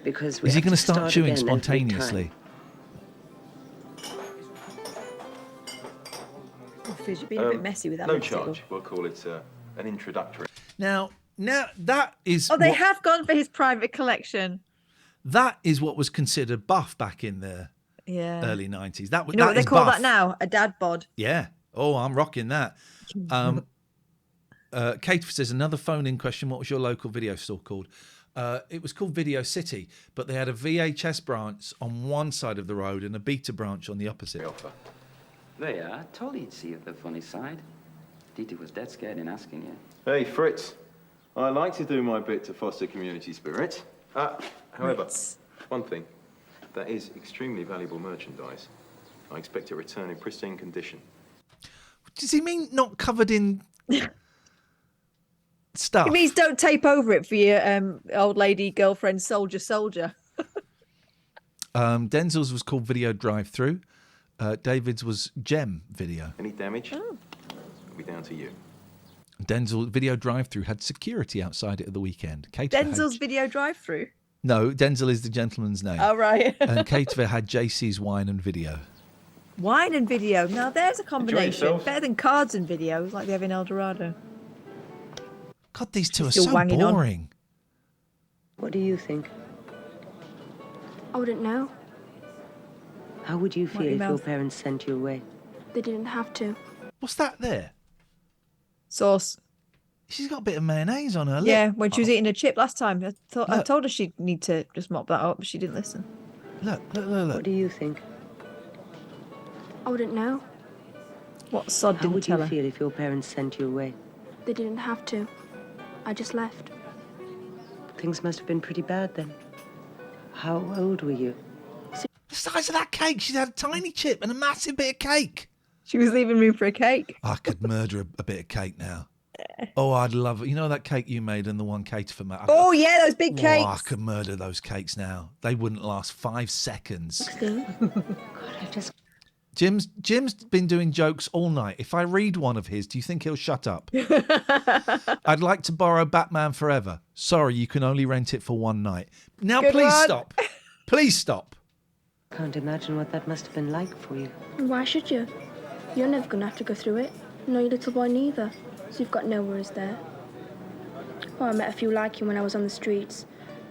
because we Is he going to start chewing again spontaneously? Fizz, you've been a bit messy with that. No lipstick. charge. We'll call it an introductory. Now that is. Oh, they have gone for his private collection. That is what was considered buff back in the early 90s. That was. You know what they call buff. that now? A dad bod. Yeah. Oh, I'm rocking that. Kate says, another phone-in question. What was your local video store called? It was called Video City, but they had a VHS branch on one side of the road and a beta branch on the opposite. There you are. I told you you'd see the funny side. Dieter was dead scared in asking you. Hey, Fritz. I like to do my bit to foster community spirit. However, one thing. That is extremely valuable merchandise. I expect a return in pristine condition. Does he mean not covered in stuff? It means don't tape over it for your old lady girlfriend soldier. Denzel's was called Video Drive-Through. David's was Gem Video. Any damage? It'll be down to you. Denzel Video Drive-Through had security outside it at the weekend. Denzel's Video Drive-Through? No, Denzel is the gentleman's name. Oh, right. And Catever had JC's Wine and Video. Wine and video. Now there's a combination. yourself. Better than cards and videos like they have in El Dorado. God, these two are Still so wanging on. boring. What do you think? I wouldn't know. How would you feel your if your mouth. parents sent you away? They didn't have to. What's that there? Sauce. She's got a bit of mayonnaise on her lip. Yeah, when she was eating a chip last time. I Look. told her she'd need to just mop that up, but she didn't listen. Look. What do you think? I wouldn't know. What sod How didn't would tell you her? feel if your parents sent you away? They didn't have to. I just left. Things must have been pretty bad then. How old were you? The size of that cake. She's had a tiny chip and a massive bit of cake. She was leaving room for a cake. I could murder a bit of cake now. Oh, I'd love it. You know that cake you made and the one Kate for me? Oh, yeah, those big cakes. Oh, I could murder those cakes now. They wouldn't last 5 seconds. Jim's been doing jokes all night. If I read one of his, do you think he'll shut up? I'd like to borrow Batman Forever. Sorry, you can only rent it for one night. Now, Good please one. stop. Please stop. Can't imagine what that must have been like for you. Why should you? You're never going to have to go through it. No, your little boy neither. So you've got no worries there. Oh, I met a few like you when I was on the streets,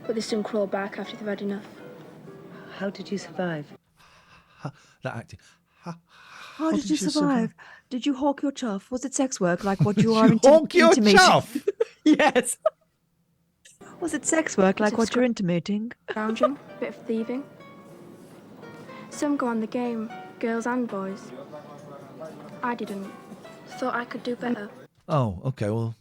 but they soon crawl back after they've had enough. How did you survive? That acting. How did you survive? Did you hawk your chuff? Was it sex work like what you are hawk your intimating? chuff? Yes. Was it sex work like what you're intimating? Lounging, bit of thieving. Some go on the game, girls and boys. I didn't. Thought I could do better. Oh, okay, well.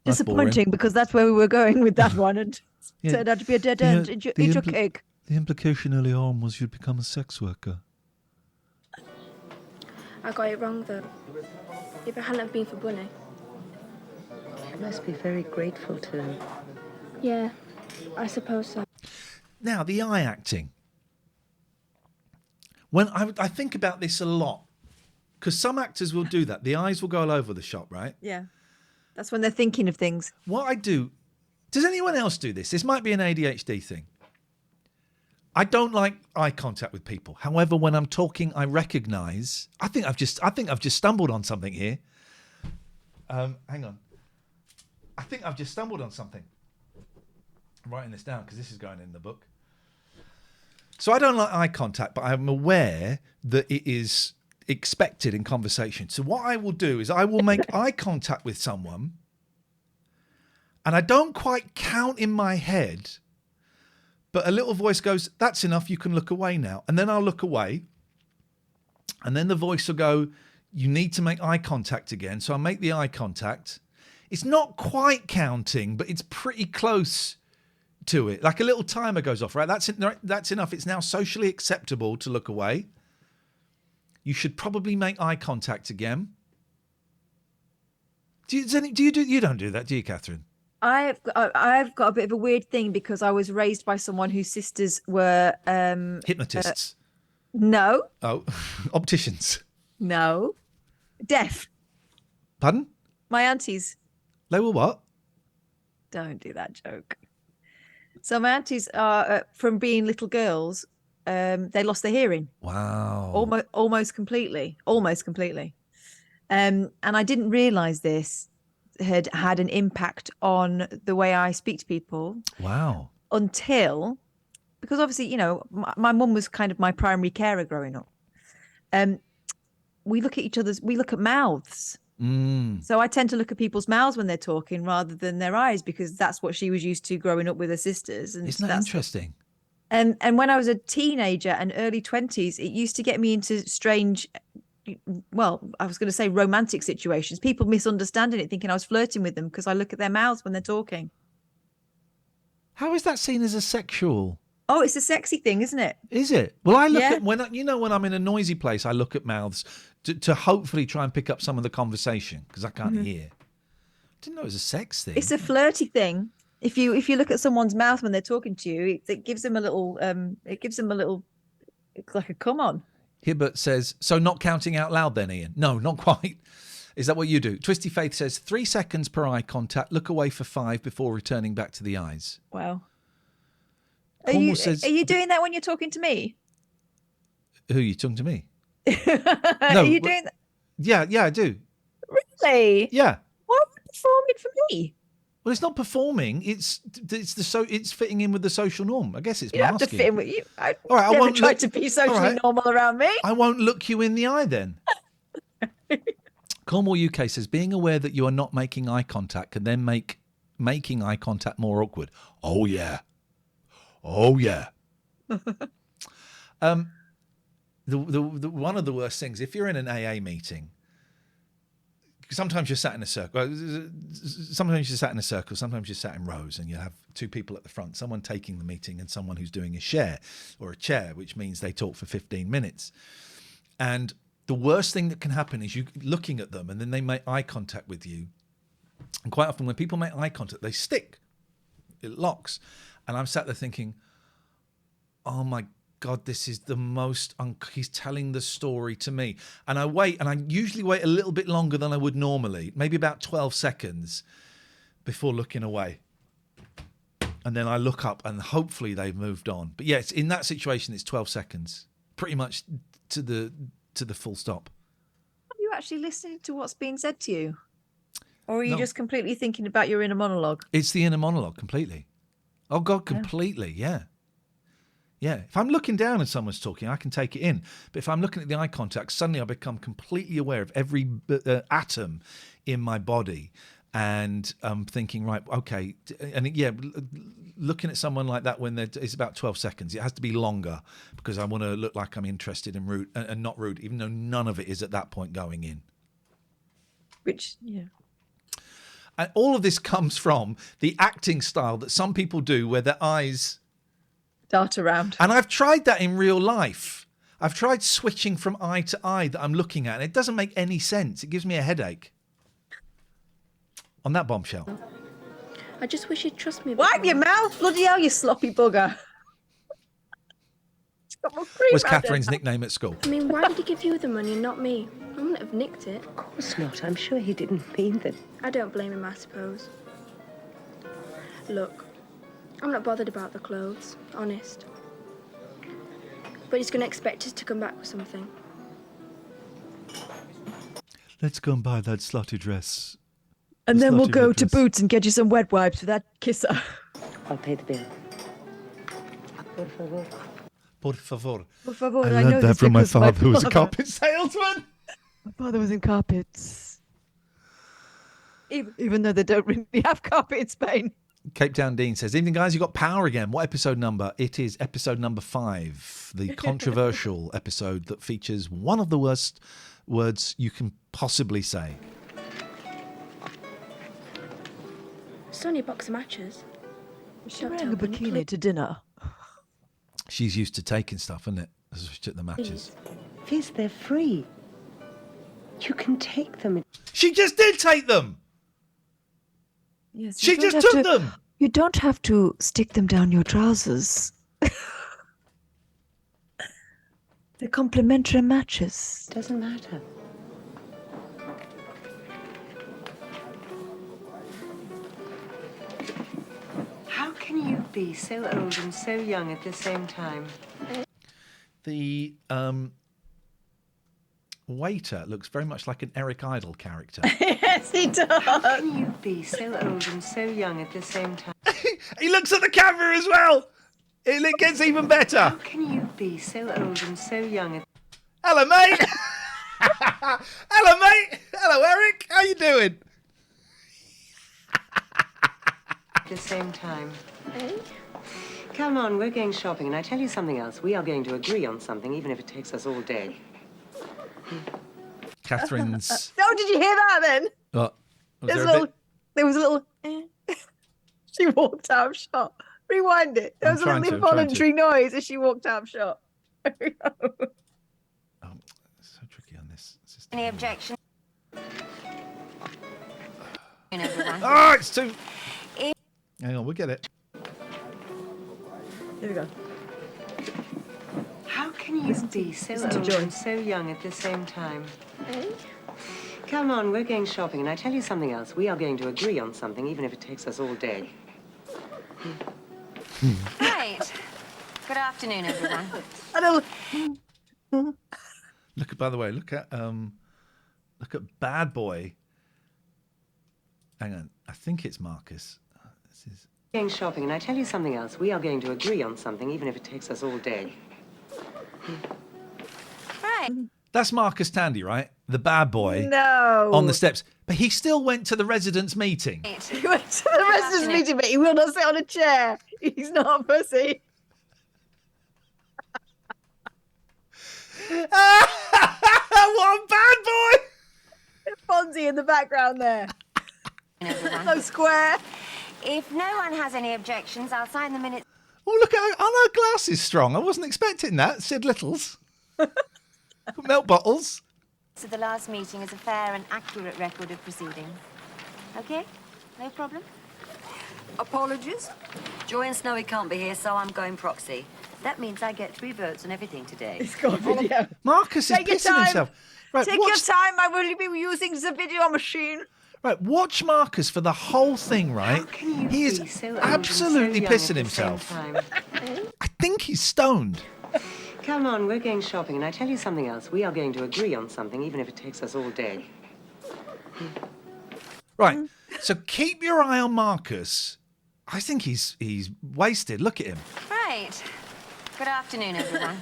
that's Disappointing boring. because that's where we were going with that one and Yeah. turned out to be a dead The, end. uh, Eat your the impl- cake. The implication early on was you'd become a sex worker. I got it wrong though. If it hadn't have been for Bunny. You must be very grateful to him. Yeah, I suppose so. Now, the eye acting. When I think about this a lot, because some actors will do that. The eyes will go all over the shot, right? Yeah. That's when they're thinking of things. What I do, does anyone else do this? This might be an ADHD thing. I don't like eye contact with people. However, when I'm talking, I recognise. I think I've just stumbled on something here. Hang on. I think I've just stumbled on something. I'm writing this down because this is going in the book. So I don't like eye contact, but I'm aware that it is expected in conversation. So what I will do is I will make eye contact with someone, and I don't quite count in my head, but a little voice goes, "That's enough, you can look away now." And then I'll look away, and then the voice will go, "You need to make eye contact again." So I make the eye contact. It's not quite counting, but it's pretty close to it. Like a little timer goes off, right? That's enough. It's now socially acceptable to look away. You should probably make eye contact again. You don't do that, do you, Catherine? I've got a bit of a weird thing because I was raised by someone whose sisters were Hypnotists. No, Oh, opticians. no, deaf. Pardon? My aunties. They were what? Don't do that joke. So my aunties are from being little girls. They lost their hearing. Wow. Almost completely. And I didn't realise this had an impact on the way I speak to people. Wow. Until, because obviously, you know, my mum was kind of my primary carer growing up. We look at each other's, we look at mouths. So I tend to look at people's mouths when they're talking rather than their eyes, because that's what she was used to growing up with her sisters. And Isn't that interesting? And when I was a teenager and early 20s, it used to get me into strange, well, I was going to say romantic situations. People misunderstanding it, thinking I was flirting with them because I look at their mouths when they're talking. How is that seen as a sexual? Oh, it's a sexy thing, isn't it? Is it? Well, I look at when I'm in a noisy place, I look at mouths to hopefully try and pick up some of the conversation because I can't hear. I didn't know it was a sex thing. It's a flirty thing. If you look at someone's mouth when they're talking to you, it gives them a little it's like a come on. Hibbert says, so not counting out loud then, Ian? No, not quite. Is that what you do? Twisty Faith says 3 seconds per eye contact, look away for 5 before returning back to the eyes. Wow. Are you doing that when you're talking to me? Who are you talking to me? Are you doing that? Yeah, I do. Really? Yeah. Why are you performing for me? Well, it's not performing. It's fitting in with the social norm. I guess it's You don't have masking. to fit in with you. All right, I never won't tried to be socially normal around me. I won't look you in the eye then. Cornwall UK says being aware that you are not making eye contact can then make making eye contact more awkward. Oh yeah. The one of the worst things, if you're in an AA meeting, sometimes you're sat in a circle. Sometimes you're sat in a circle. Sometimes you're sat in rows, and you have 2 people at the front, someone taking the meeting and someone who's doing a share or a chair, which means they talk for 15 minutes. And the worst thing that can happen is you looking at them, and then they make eye contact with you. And quite often, when people make eye contact, they stick. It locks. And I'm sat there thinking, oh my God, this is the most, he's telling the story to me. And I wait, and I usually wait a little bit longer than I would normally, maybe about 12 seconds before looking away. And then I look up and hopefully they've moved on. But yes, in that situation, it's 12 seconds, pretty much to the full stop. Are you actually listening to what's being said to you? Or are you No. just completely thinking about your inner monologue? It's the inner monologue completely. Oh God, completely, yeah. Yeah, if I'm looking down and someone's talking, I can take it in. But if I'm looking at the eye contact, suddenly I become completely aware of every atom in my body. And I'm thinking, right, okay. And yeah, looking at someone like that when it's about 12 seconds. It has to be longer because I want to look like I'm interested and rude and not rude, even though none of it is at that point going in. Which, yeah. And all of this comes from the acting style that some people do where their eyes dart around. And I've tried that in real life. I've tried switching from eye to eye that I'm looking at, and it doesn't make any sense. It gives me a headache. On that bombshell. I just wish you'd trust me. Wipe your mouth, bloody hell, you sloppy bugger. Was Catherine's nickname at school. I mean, why did he give you the money and not me? I wouldn't have nicked it. Of course not. I'm sure he didn't mean that. I don't blame him, I suppose. Look, I'm not bothered about the clothes, honest. But he's going to expect us to come back with something. Let's go and buy that slutty dress. And then we'll go to Boots and get you some wet wipes for that kisser. I'll pay the bill. Por favor. Por favor. Por favor. I learned that from my father, who was a carpet salesman. My father was in carpets. Even though they don't really have carpet in Spain. Cape Town Dean says, evening guys, you got power again. What episode number? It is episode number 5, the controversial episode that features one of the worst words you can possibly say. It's only a box of matches. She wearing a bikini to dinner. She's used to taking stuff, isn't it? As she took the matches. Fizz, they're free. You can take them. She just did take them. Yes, she just took them. You don't have to stick them down your trousers. They're complimentary matches. Doesn't matter. How can you be so old and so young at the same time? The waiter looks very much like an Eric Idle character. Yes, he does. How can you be so old and so young at the same time? He looks at the camera as well. It gets even better. How can you be so old and so young? Hello, mate. Hello, mate. Hello, Eric. How you doing? At the same time. Come on, we're going shopping, and I tell you something else. We are going to agree on something, even if it takes us all day. Catherine's. Oh, did you hear that then? What? Was There's there a bit? There was a little. She walked out of shot. Rewind it. There I'm was a trying little to, I'm trying involuntary noise as she walked out of shot. So tricky on this system. Any objection? Oh, it's too. Hang on, we'll get it. Here we go. How can you be so old and so young at the same time? Come on, we're going shopping, and I tell you something else. We are going to agree on something, even if it takes us all day. Right. Good afternoon, everyone. Look at, by the way, look at Bad Boy. Hang on, I think it's Marcus. This is Going shopping, and I tell you something else. We are going to agree on something, even if it takes us all day. Right. That's Marcus Tandy, right? The bad boy. No. On the steps, but he still went to the residents' meeting. He went to the residents' meeting, but he will not sit on a chair. He's not a pussy. What a bad boy! Fonzie in the background there. So square. If no one has any objections, I'll sign the minutes. Oh, look at her glass is strong. I wasn't expecting that. Sid Littles. Milk bottles. So the last meeting is a fair and accurate record of proceedings. Okay? No problem? Apologies. Joy and Snowy can't be here, so I'm going proxy. That means I get 3 votes on everything today. It's got video. Marcus is Take your pissing time. himself. Right, Take your time. I will be using the video machine. Right, watch Marcus for the whole thing, right? He is absolutely pissing himself. I think he's stoned. Come on, we're going shopping, and I tell you something else. We are going to agree on something, even if it takes us all day. Right, so keep your eye on Marcus. I think he's wasted. Look at him. Right. Good afternoon, everyone.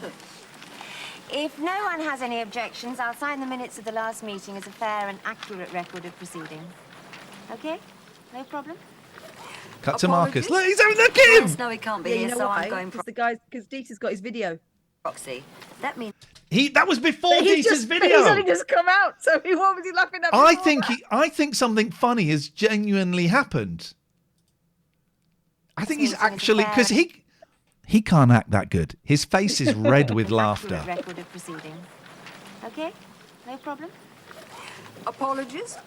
If no one has any objections, I'll sign the minutes of the last meeting as a fair and accurate record of proceedings. Okay? No problem? Cut to Marcus. Look, look at him! Snowy can't be Yeah, here, you know so why? I'm going Because the guys, because Dieter's got his video. proxy. That means That was before But Dieter's He's video. only just come out, so what was he laughing at? I before think that? I think something funny has genuinely happened. I think he's actually because he can't act that good. His face is red with laughter. Record of proceedings. Okay? No problem? Apologies.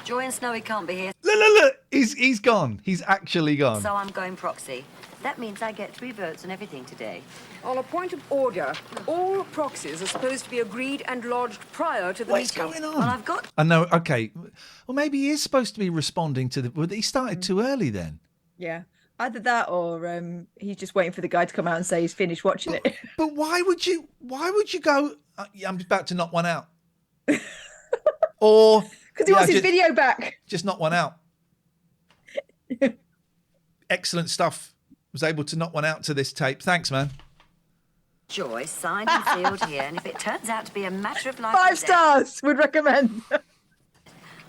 Joy and Snowy can't be here, Look. He's gone. He's actually gone. so I'm going proxy. That means I get 3 votes on everything today. On a point of order, all proxies are supposed to be agreed and lodged prior to the What's meeting. going on? Well, I've got... I know. Okay. Well, maybe he is supposed to be responding to the. Well, he started too early then. Yeah. Either that or he's just waiting for the guy to come out and say he's finished watching it. But why would you go? Yeah, I'm about to knock one out. Or because he wants his video back. Just knock one out. Excellent stuff. Was able to knock one out to this tape. Thanks, man. Joy, signed and sealed here, and if it turns out to be a matter of life 5 and death, stars would recommend.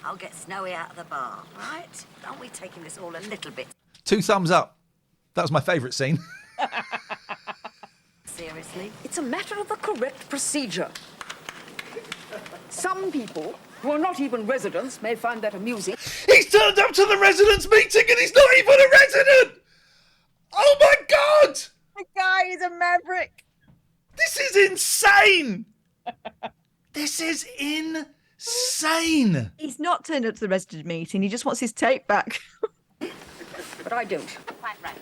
I'll get Snowy out of the bar, right? Aren't we taking this all a little bit 2 thumbs up. That was my favourite scene. seriously? It's a matter of the correct procedure. Some people, who are not even residents, may find that amusing. He's turned up to the residents' meeting and he's not even a resident! Oh my God! The guy is a maverick. This is insane! This is insane! He's not turned up to the resident meeting. He just wants his tape back. But I don't. Quite right.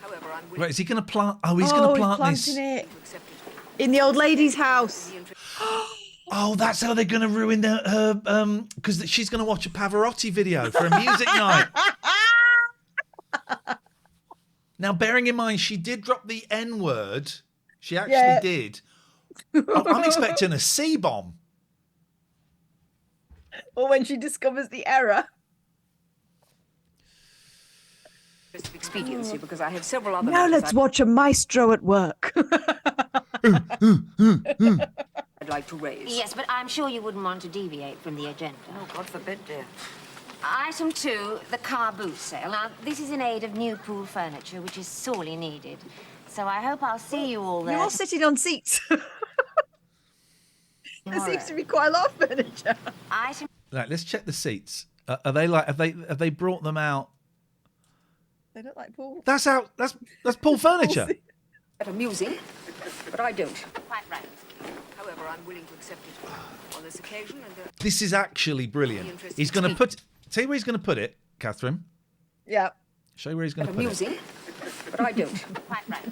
However, I'm willing Right, is he going to plant? Oh, he's going to plant he's this. planting it in the old lady's house. Oh, that's how they're going to ruin her because she's going to watch a Pavarotti video for a music night. Now, bearing in mind, she did drop the N word. She actually did. I'm expecting a C-bomb. Or when she discovers the error. of expediency because I have several other. Now matters let's watch a maestro at work. I'd like to raise. Yes, but I'm sure you wouldn't want to deviate from the agenda. Oh, God forbid, dear. Item 2, the car boot sale. Now, this is in aid of new pool furniture, which is sorely needed. So I hope I'll see you all there. You're all sitting on seats. There seems to be quite a lot of furniture. Item. Right, let's check the seats. Are they like? Have they brought them out? They look like pool. That's out. That's pool furniture. Amusing, but I don't. Quite right. However, I'm willing to accept it on this occasion. And This is actually brilliant. He's going to put. Tell you where he's going to put it, Catherine. Yeah. Show you where he's going to put amusing, it. but I don't. Quite right.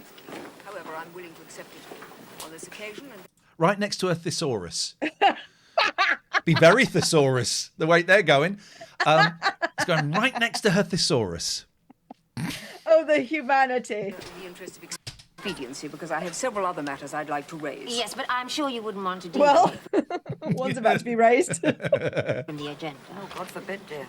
However, I'm willing to accept it on this occasion. And Right next to a thesaurus. Be very thesaurus, the way they're going. It's going right next to her thesaurus. Oh, the humanity. in the interest of expediency, because I have several other matters I'd like to raise. Yes, but I'm sure you wouldn't want to deviate. Well, one's about to be raised. From the agenda. Oh, God forbid, dear.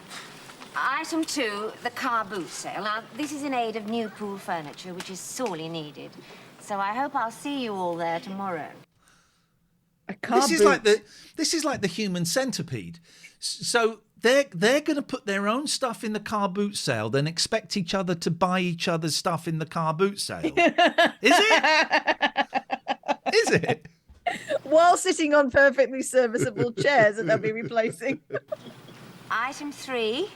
Item 2, the car boot sale. Now, this is in aid of new pool furniture, which is sorely needed. So I hope I'll see you all there tomorrow. This is like the human centipede. So they're going to put their own stuff in the car boot sale, then expect each other to buy each other's stuff in the car boot sale. Is it? Is it? While sitting on perfectly serviceable chairs that they'll be replacing. Item 3,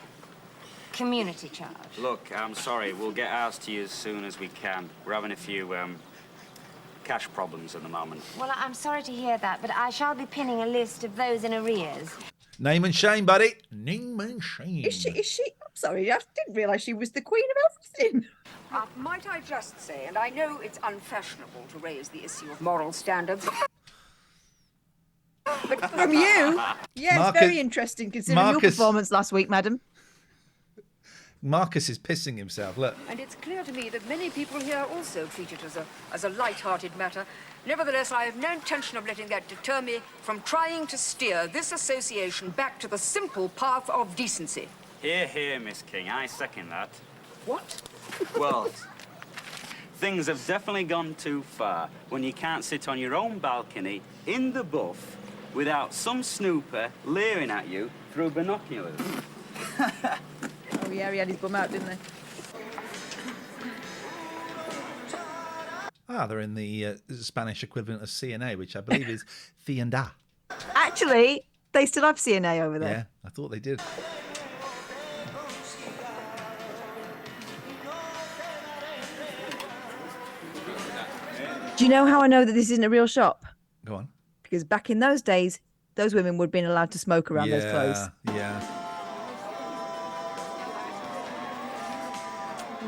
community charge. Look, I'm sorry. We'll get ours to you as soon as we can. We're having a few cash problems at the moment. Well, I'm sorry to hear that, but I shall be pinning a list of those in arrears. Name and shame, buddy. Name and shame. Is she? I'm sorry, I didn't realise she was the queen of everything. Might I just say, and I know it's unfashionable to raise the issue of moral standards, But from you, yeah, it's very interesting considering your performance last week, madam. Marcus is pissing himself. Look. and it's clear to me that many people here also treat it as a light-hearted matter. Nevertheless, I have no intention of letting that deter me from trying to steer this association back to the simple path of decency. Hear, hear, Miss King. I second that. What? Well, things have definitely gone too far when you can't sit on your own balcony in the buff without some snooper leering at you through binoculars. Oh yeah, he had his bum out, didn't they? They're in the Spanish equivalent of CNA, which I believe is Fienda. Actually, they still have CNA over there. Yeah, I thought they did. Do you know how I know that this isn't a real shop? Go on. Because back in those days, those women would have been allowed to smoke around those clothes. Yeah.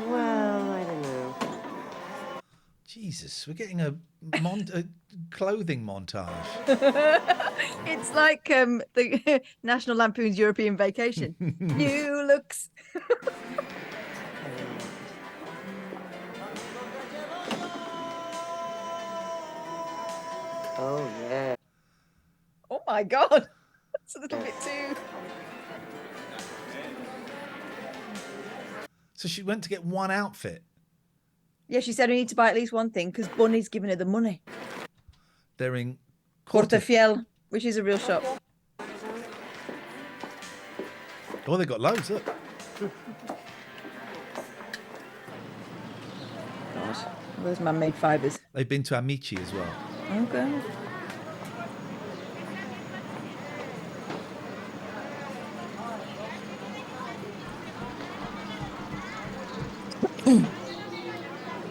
Well, I don't know. Jesus, we're getting a clothing montage. It's like the National Lampoon's European Vacation. New looks. Oh, yeah. Oh my God. That's a little bit too. So she went to get one outfit. Yeah, she said we need to buy at least one thing because Bunny's giving her the money. They're in Cortefiel, which is a real shop. Oh, they got loads. Look. Gosh, those man-made fibres. They've been to Amici as well. Okay.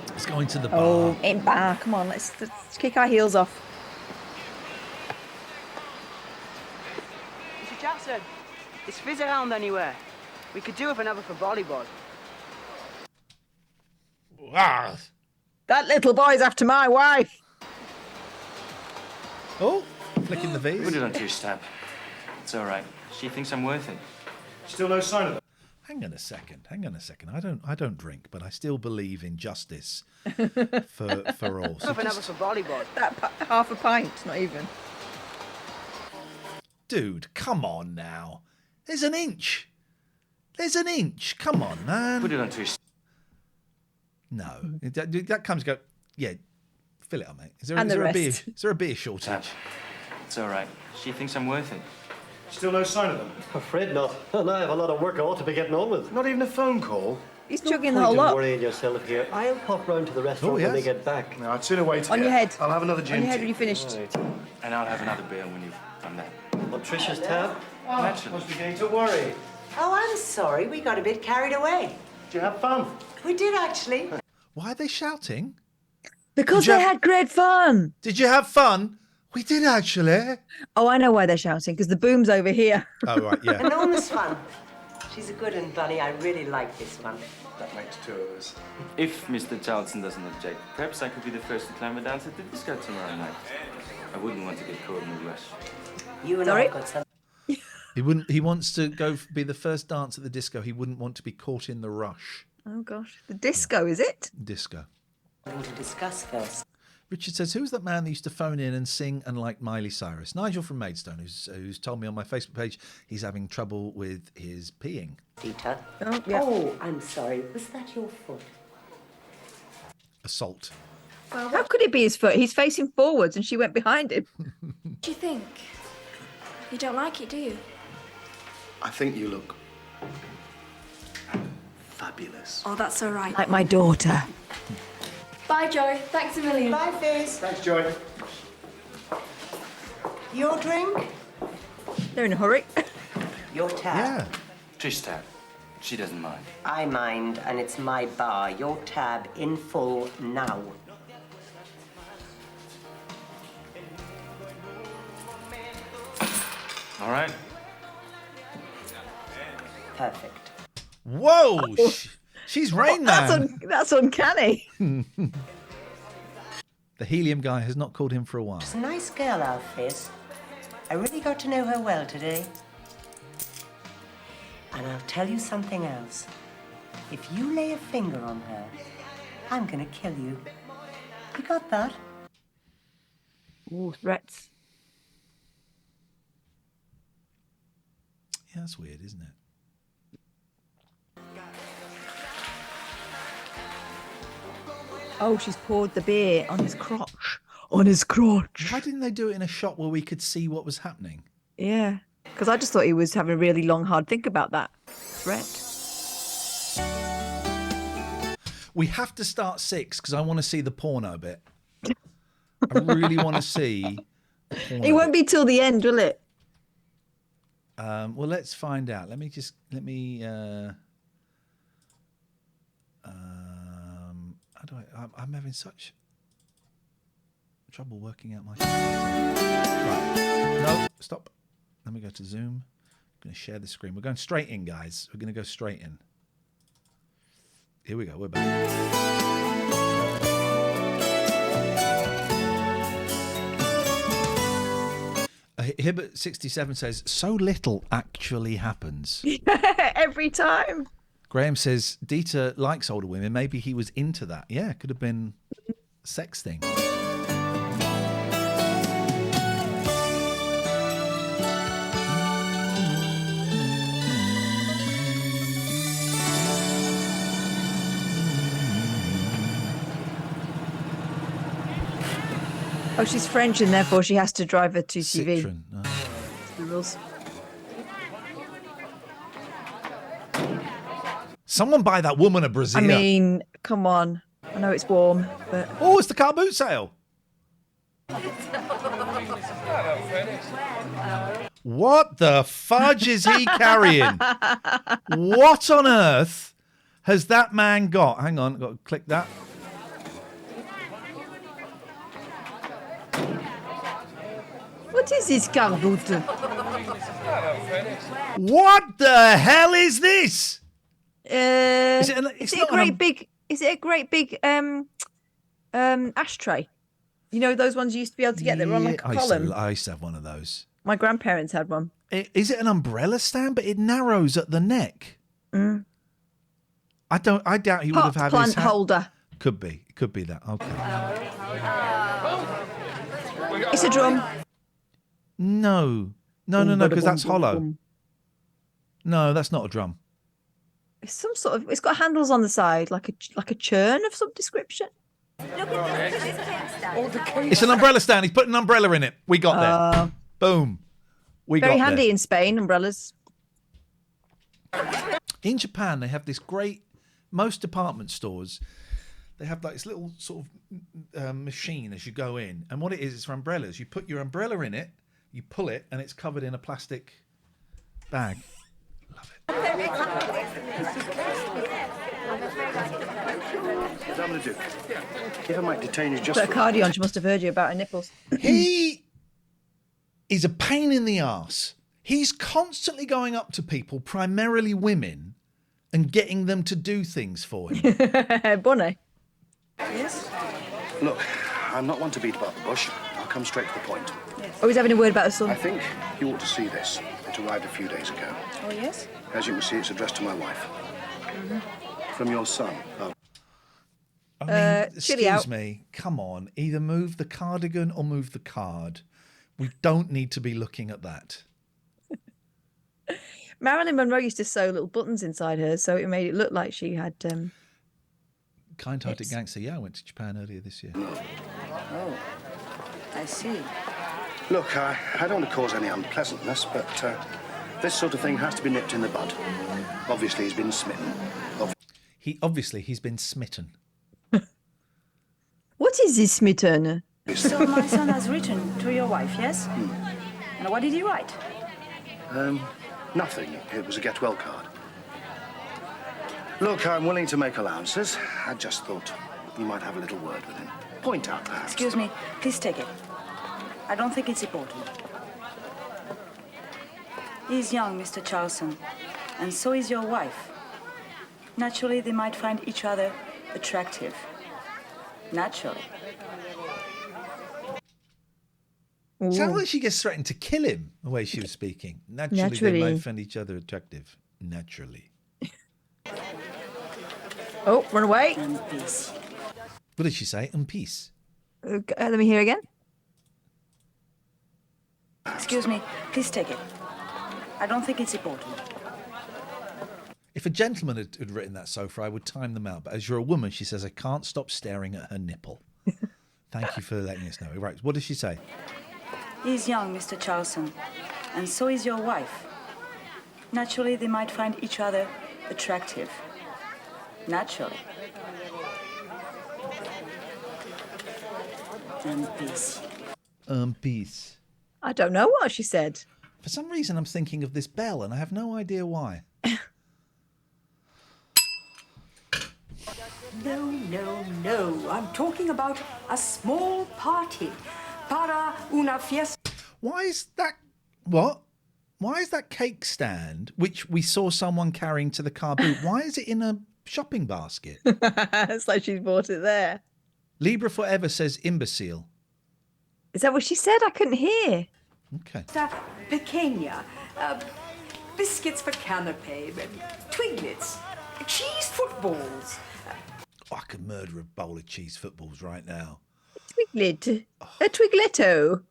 Let's go into the bar. Oh, in bar. Come on, let's kick our heels off. Mr. Jackson, is Fizz around anywhere? We could do with another for volleyball. Wow. That little boy's after my wife. Oh, flicking the V's. Put it onto your stab. It's all right. She thinks I'm worth it. Still no sign of it. Hang on a second. I don't drink, but I still believe in justice for all. So Have another for volleyball. That half a pint, not even. Dude, come on now. There's an inch. Come on, man. Put it onto your... No. That comes go, yeah, fill it up, mate. Is there And the a beer? rest. Is there a beer shortage? It's all right. She thinks I'm worth it. Still no sign of them? Afraid not. And I have a lot of work I ought to be getting on with. Not even a phone call? He's No chugging the point whole in lot. worrying yourself here. I'll pop round to the restaurant when they get back. No, I'd sooner wait On here. your head. I'll have another gin On your head tea. when you finished. And I'll have another beer when you've done that. On Tricia's tab? Naturally. Must be getting to worry. Oh, I'm sorry. We got a bit carried away. Did you have fun? We did, actually. Why are they shouting? Because Did you they had great fun. Did you have fun? We did, actually. Oh, I know why they're shouting, because the boom's over here. Oh, right, yeah. Enormous fun. She's a good one, Bunny. I really like this one. That makes two of us. If Mr. Charlton doesn't object, perhaps I could be the first to climb down to the disco tomorrow night. I wouldn't want to get caught in the rush. You and I have got some. He wouldn't. He wants to go be the first dance at the disco. He wouldn't want to be caught in the rush. Oh, gosh. The disco, is it? Disco. Something to discuss first. Richard says, who's that man that used to phone in and sing and like Miley Cyrus? Nigel from Maidstone, who's told me on my Facebook page he's having trouble with his peeing. Peter. Oh, yeah. Oh, I'm sorry. Was that your foot? Assault. Well, how could it be his foot? He's facing forwards and she went behind him. What do you think? You don't like it, do you? I think you look fabulous. Oh, that's all right. Like my daughter. Bye, Joy. Thanks a million. Bye, Fizz. Thanks, Joy. Your drink? They're in a hurry. Your tab? Yeah. Trish tab. She doesn't mind. I mind, and it's my bar. Your tab in full now. All right. Perfect. Whoa! She's Rain Man. That's uncanny. The helium guy has not called him for a while. She's a nice girl, our Fizz. I really got to know her well today. And I'll tell you something else. If you lay a finger on her, I'm gonna kill you. You got that? Ooh, threats. Yeah, that's weird, isn't it? Oh, she's poured the beer on his crotch. On his crotch. Why didn't they do it in a shot where we could see what was happening? Yeah. Because I just thought he was having a really long, hard think about that threat. We have to start 6 because I want to see the porno bit. I really want to see the porno It won't be till the end, will it? Well, let's find out. Let me. How do I'm having such trouble working out my. Right. No, stop. Let me go to Zoom. I'm going to share the screen. We're going straight in, guys. We're going to go straight in. Here we go. We're back. Hibbert67 says, so little actually happens. Every time. Graham says, Dieter likes older women. Maybe he was into that. Yeah, could have been a sex thing. Oh, she's French and therefore she has to drive a 2CV. Citron. Oh. The rules. Someone buy that woman a brassiere. I mean, come on. I know it's warm, but... Oh, it's the car boot sale. What the fudge is he carrying? What on earth has that man got? Hang on, I've got to click that. What is this car boot? What the hell is this? Is it a great big ashtray? You know those ones you used to be able to get that were on like a column? I used to have one of those. My grandparents had one. Is it an umbrella stand? But it narrows at the neck. Mm. I doubt he would have had plant his holder. Could be that. Okay. It's a drum. No, because that's hollow. No, that's not a drum. It's some sort of. It's got handles on the side, like a churn of some description. Look at this tent. It's an umbrella stand. He's put an umbrella in it. We got there. Boom. We Very got handy there. in Spain, umbrellas. In Japan, they have this great. Most department stores, they have like this little sort of machine as you go in, and what it is for umbrellas. You put your umbrella in it, you pull it, and it's covered in a plastic bag. Madame le Duc, if I might detain you just Put a cardi on. She must have heard you about her nipples. He is a pain in the arse. He's constantly going up to people, primarily women, and getting them to do things for him. Bonnet. Yes? Look, I'm not one to beat about the bush. I'll come straight to the point. Oh, he's having a word about her son. I think you ought to see this. It arrived a few days ago. Oh, yes? As you can see, it's addressed to my wife. From your son. Oh. I mean, chilly out. excuse me. Come on. Either move the cardigan or move the card. We don't need to be looking at that. Marilyn Monroe used to sew little buttons inside hers, so it made it look like she had. Kind-hearted gangster. Yeah, I went to Japan earlier this year. Oh, I see. Look, I don't want to cause any unpleasantness, but this sort of thing has to be nipped in the bud. Obviously, he's been smitten. He's been smitten. What is this smitten? So my son has written to your wife, yes? And what did he write? Nothing. It was a get well card. Look, I'm willing to make allowances. I just thought you might have a little word with him. Point out, perhaps. Excuse me, please take it. I don't think it's important. He's young, Mr. Charleston, and so is your wife. Naturally, they might find each other attractive. Naturally. Sounds like she gets threatened to kill him, the way she was speaking. Naturally, they might find each other attractive. Naturally. Oh, run away. What did she say? Peace. Let me hear again. Excuse me, please take it. I don't think it's important. If a gentleman had written that so far, I would time them out. But as you're a woman, she says, I can't stop staring at her nipple. Thank you for letting us know. Right, what does she say? He's young, Mr. Charleston, and so is your wife. Naturally, they might find each other attractive. Naturally. Peace. Peace. I don't know what she said. For some reason, I'm thinking of this bell, and I have no idea why. No. I'm talking about a small party. Para una fiesta. Why is that... What? Why is that cake stand, which we saw someone carrying to the car boot, why is it in a shopping basket? It's like she's bought it there. Libra Forever says imbecile. Is that what she said? I couldn't hear. Okay. Pequeña. Biscuits for canapé. Twiglets. Cheese footballs. Oh, I could murder a bowl of cheese footballs right now. Twiglet. A twigletto.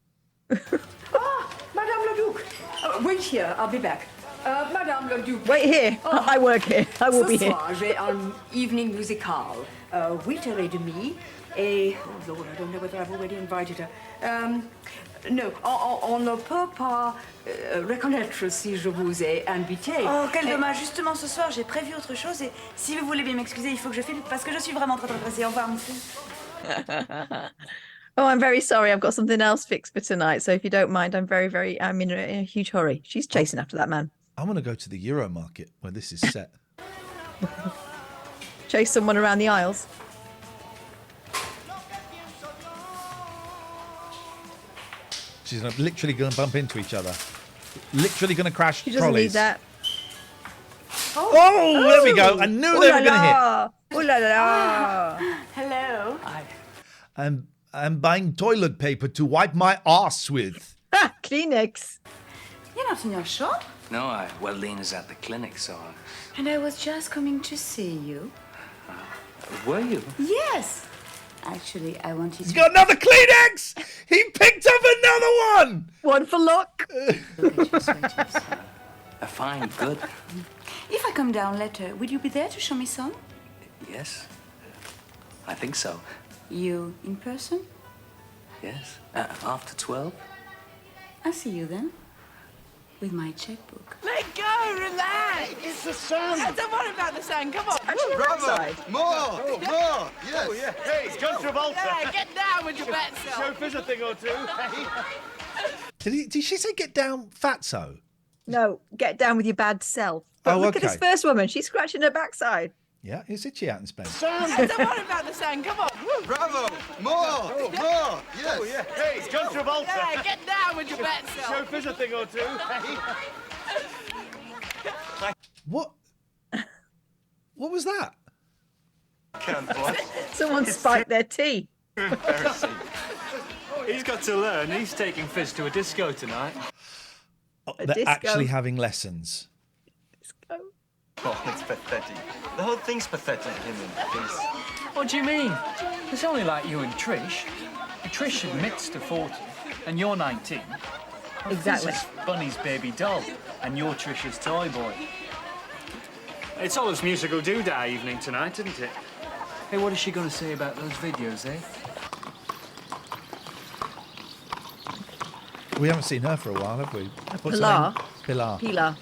Madame le Duc. Wait here, I'll be back. Madame le Duc. Wait here. I work here. I will be here. Ce soir, j'ai un evening musical. 8h30. Et, oh Lord, I don't know whether I've already invited her. No, on ne peut pas reconnaître si je vous ai invité. Oh, quel dommage. Justement, ce soir, j'ai prévu autre chose et si vous voulez bien m'excuser, il faut que je file parce que je suis vraiment très pressée. Au revoir, monsieur. Oh, I'm very sorry. I've got something else fixed for tonight. So if you don't mind, I'm in a huge hurry. She's chasing after that man. I want to go to the Euro market where this is set. Chase someone around the aisles. She's literally going to bump into each other. Literally going to crash She doesn't trolleys. need that. Oh, there we go. I knew they were going to hit. Ooh la la. Hello. I'm buying toilet paper to wipe my arse with. Kleenex. You're not in your shop? No, well, Lena's at the clinic, so... And I was just coming to see you. Were you? Yes. Actually, I wanted to... He's got another Kleenex! He picked up another one! One for luck. Fine, good. If I come down later, will you be there to show me some? Yes. I think so. You in person? Yes. After 12? I'll see you then. With my checkbook. Let go, relax. It's the sun. I don't worry about the sun. Come on. Bravo! More! More! Yes! Oh, yeah. Hey, it's John Travolta. Yeah, get down with your bet self. Show Fizz a thing or two. Did she say get down, fatso? No, get down with your bad self. But Oh, look at this okay. first woman. She's scratching her backside. Yeah, it's itchy out in Spain. I don't worry about the sun. Come on. Bravo! More! More! Yes! Oh, yeah. Hey, it's John Travolta. Yeah, get down with your bet self. Show Fizz a thing or two. What? What was that? Can't boy. Someone spiked their tea. Embarrassing. He's got to learn. He's taking Fizz to a disco tonight. They're disco. actually having lessons. Oh, it's pathetic. The whole thing's pathetic, him and Fizz. What do you mean? It's only like you and Trish. Trish admits to 40, and you're 19. Exactly. Fizz is Bunny's baby doll, and you're Trish's toy boy. It's Olive's musical doodah evening tonight, isn't it? Hey, what is she going to say about those videos, eh? We haven't seen her for a while, have we? What's her Pilar. name? Pilar. Pilar.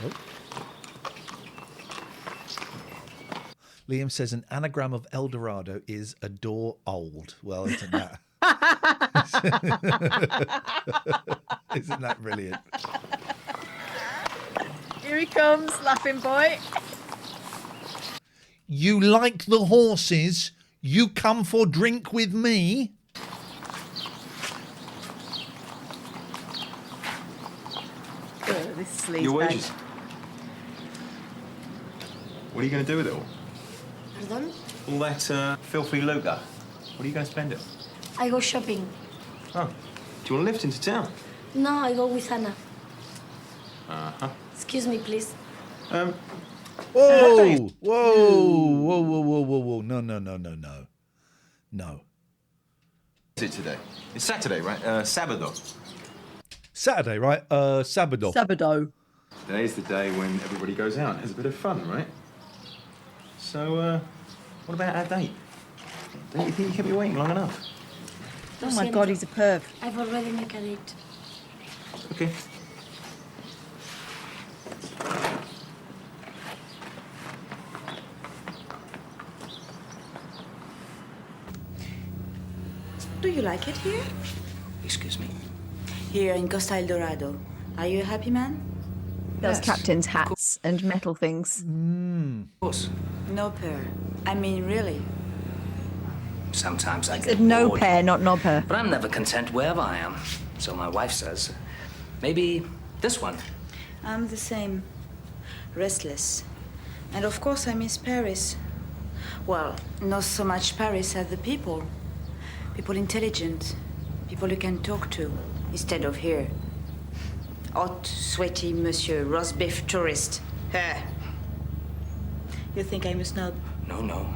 Oh. Liam says an anagram of El Dorado is adore old. Well, isn't that? Isn't that brilliant? Here he comes, laughing boy. You like the horses? You come for drink with me? This sleaze Your bag. wages. What are you going to do with it all? Pardon? All that filthy lucre. What are you going to spend it? I go shopping. Oh, do you want to lift into town? No, I go with Anna. Uh-huh. Excuse me, please. Whoa! Whoa! Whoa! Whoa! Whoa! Whoa! Whoa! No! No! No! No! No! No! Is it today? It's Saturday, right? Sabado. Saturday, right? Sabado. Sabado. Today's the day when everybody goes out and has a bit of fun, right? So, what about our date? Don't you think you kept me waiting long enough? Oh my God, he's a perv. I've already made a date. Okay. Do you like it here? Excuse me? Here in Costa El Dorado. Are you a happy man? Those Yes. captain's hats and metal things. Of course. No pair. I mean, really. Sometimes I Said get no bored. pair, not knob her. But I'm never content wherever I am. So my wife says. Maybe this one. I'm the same. Restless. And of course I miss Paris. Well, not so much Paris as the people. People intelligent. People you can talk to. Instead of here. Hot, sweaty Monsieur roast beef tourist. You think I'm a snob? No, no.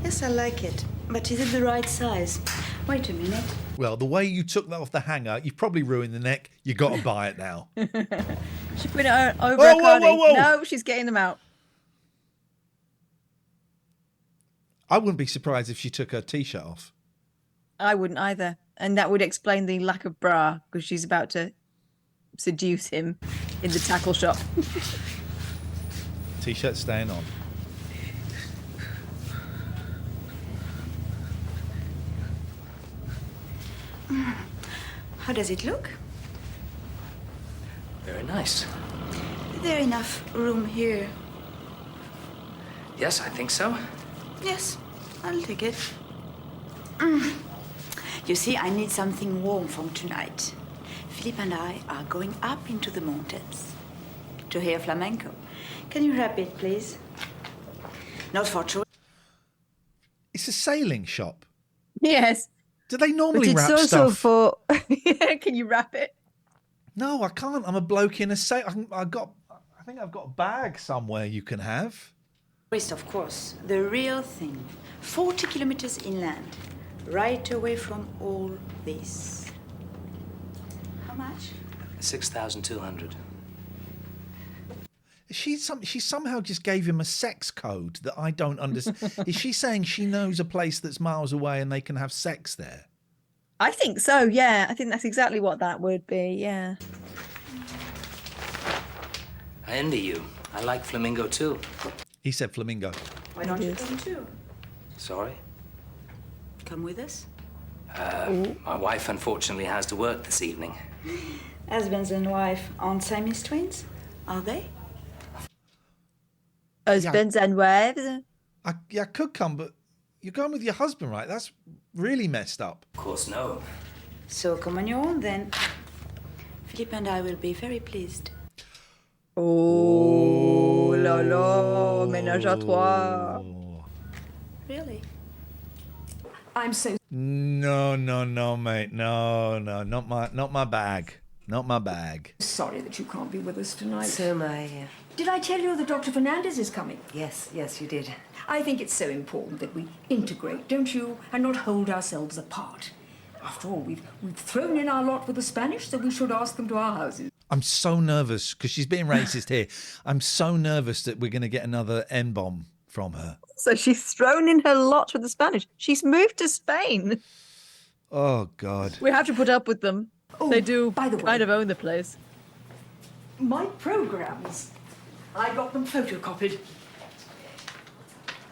Yes, I like it. But is it the right size? Wait a minute. Well, the way you took that off the hanger, you've probably ruined the neck. You got to buy it now. She put it over Whoa, her whoa, cardi. whoa, whoa. No, she's getting them out. I wouldn't be surprised if she took her t-shirt off. I wouldn't either. And that would explain the lack of bra, because she's about to seduce him in the tackle shop. T-shirt staying on. How does it look? Very nice. Is there enough room here? Yes, I think so. Yes, I'll take it. You see, I need something warm from tonight. Philip and I are going up into the mountains to hear flamenco. Can you wrap it, please? Not for choice. It's a sailing shop. Yes. Do they normally but wrap it's also stuff? for... Can you wrap it? No, I can't. I'm a bloke in a sail. I think I've got a bag somewhere you can have. Tourist, of course. The real thing. 40 kilometers inland. Right away from all this. How much? 6,200. she somehow just gave him a sex code that I don't understand. Is she saying she knows a place that's miles away and they can have sex there? I think so, yeah. I think that's exactly what that would be, yeah. I envy you. I like flamingo too. He said flamingo. Why don't you come too? Sorry? Come with us? My wife unfortunately has to work this evening. Husbands and wife aren't Siamese twins, are they? Husbands and wives. I could come, but you're going with your husband, right? That's really messed up. Of course, no. So come on your own then. Philippe and I will be very pleased. Oh la la, ménage à trois. Really? I'm so... No, mate. No, not my bag. Not my bag. sorry that you can't be with us tonight. So am I. Did I tell you that Dr. Fernandez is coming? Yes, you did. I think it's so important that we integrate, don't you, and not hold ourselves apart. After all, we've thrown in our lot with the Spanish, so we should ask them to our houses. I'm so nervous because she's being racist here. I'm so nervous that we're going to get another N-bomb from her. So she's thrown in her lot with the Spanish. She's moved to Spain. Oh, God. We have to put up with them. Oh, they do by the way, kind of own the place. My programs, I got them photocopied.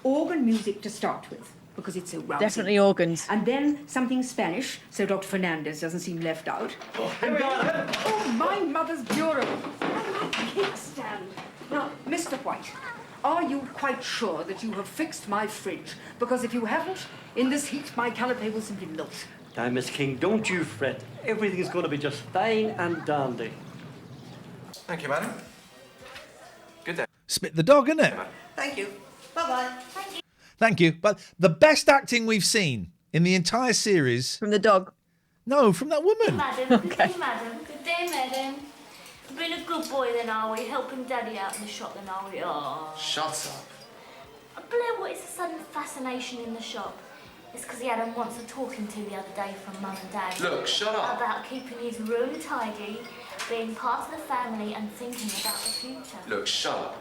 Organ music to start with, because it's so rousing. Definitely organs. And then something Spanish, so Dr. Fernandez doesn't seem left out. Oh, my mother's bureau. And my kickstand. Now, Mr. White, are you quite sure that you have fixed my fridge? Because if you haven't, in this heat, my canapé will simply melt. Now, Miss King, don't you fret. Everything's going to be just fine and dandy. Thank you, madam. Good day. Spit the dog, isn't it? Thank you. Bye-bye. Thank you. But the best acting we've seen in the entire series... From the dog? No, from that woman. Madam, good day, madam. Good day, madam. Being a good boy then, are we? Helping Daddy out in the shop then, are we? Oh. Shut up. Blair, what is the sudden fascination in the shop? It's because he had a monster talking to the other day from Mum and Dad. Look, shut up. About keeping his room tidy, being part of the family and thinking about the future. Look, shut up.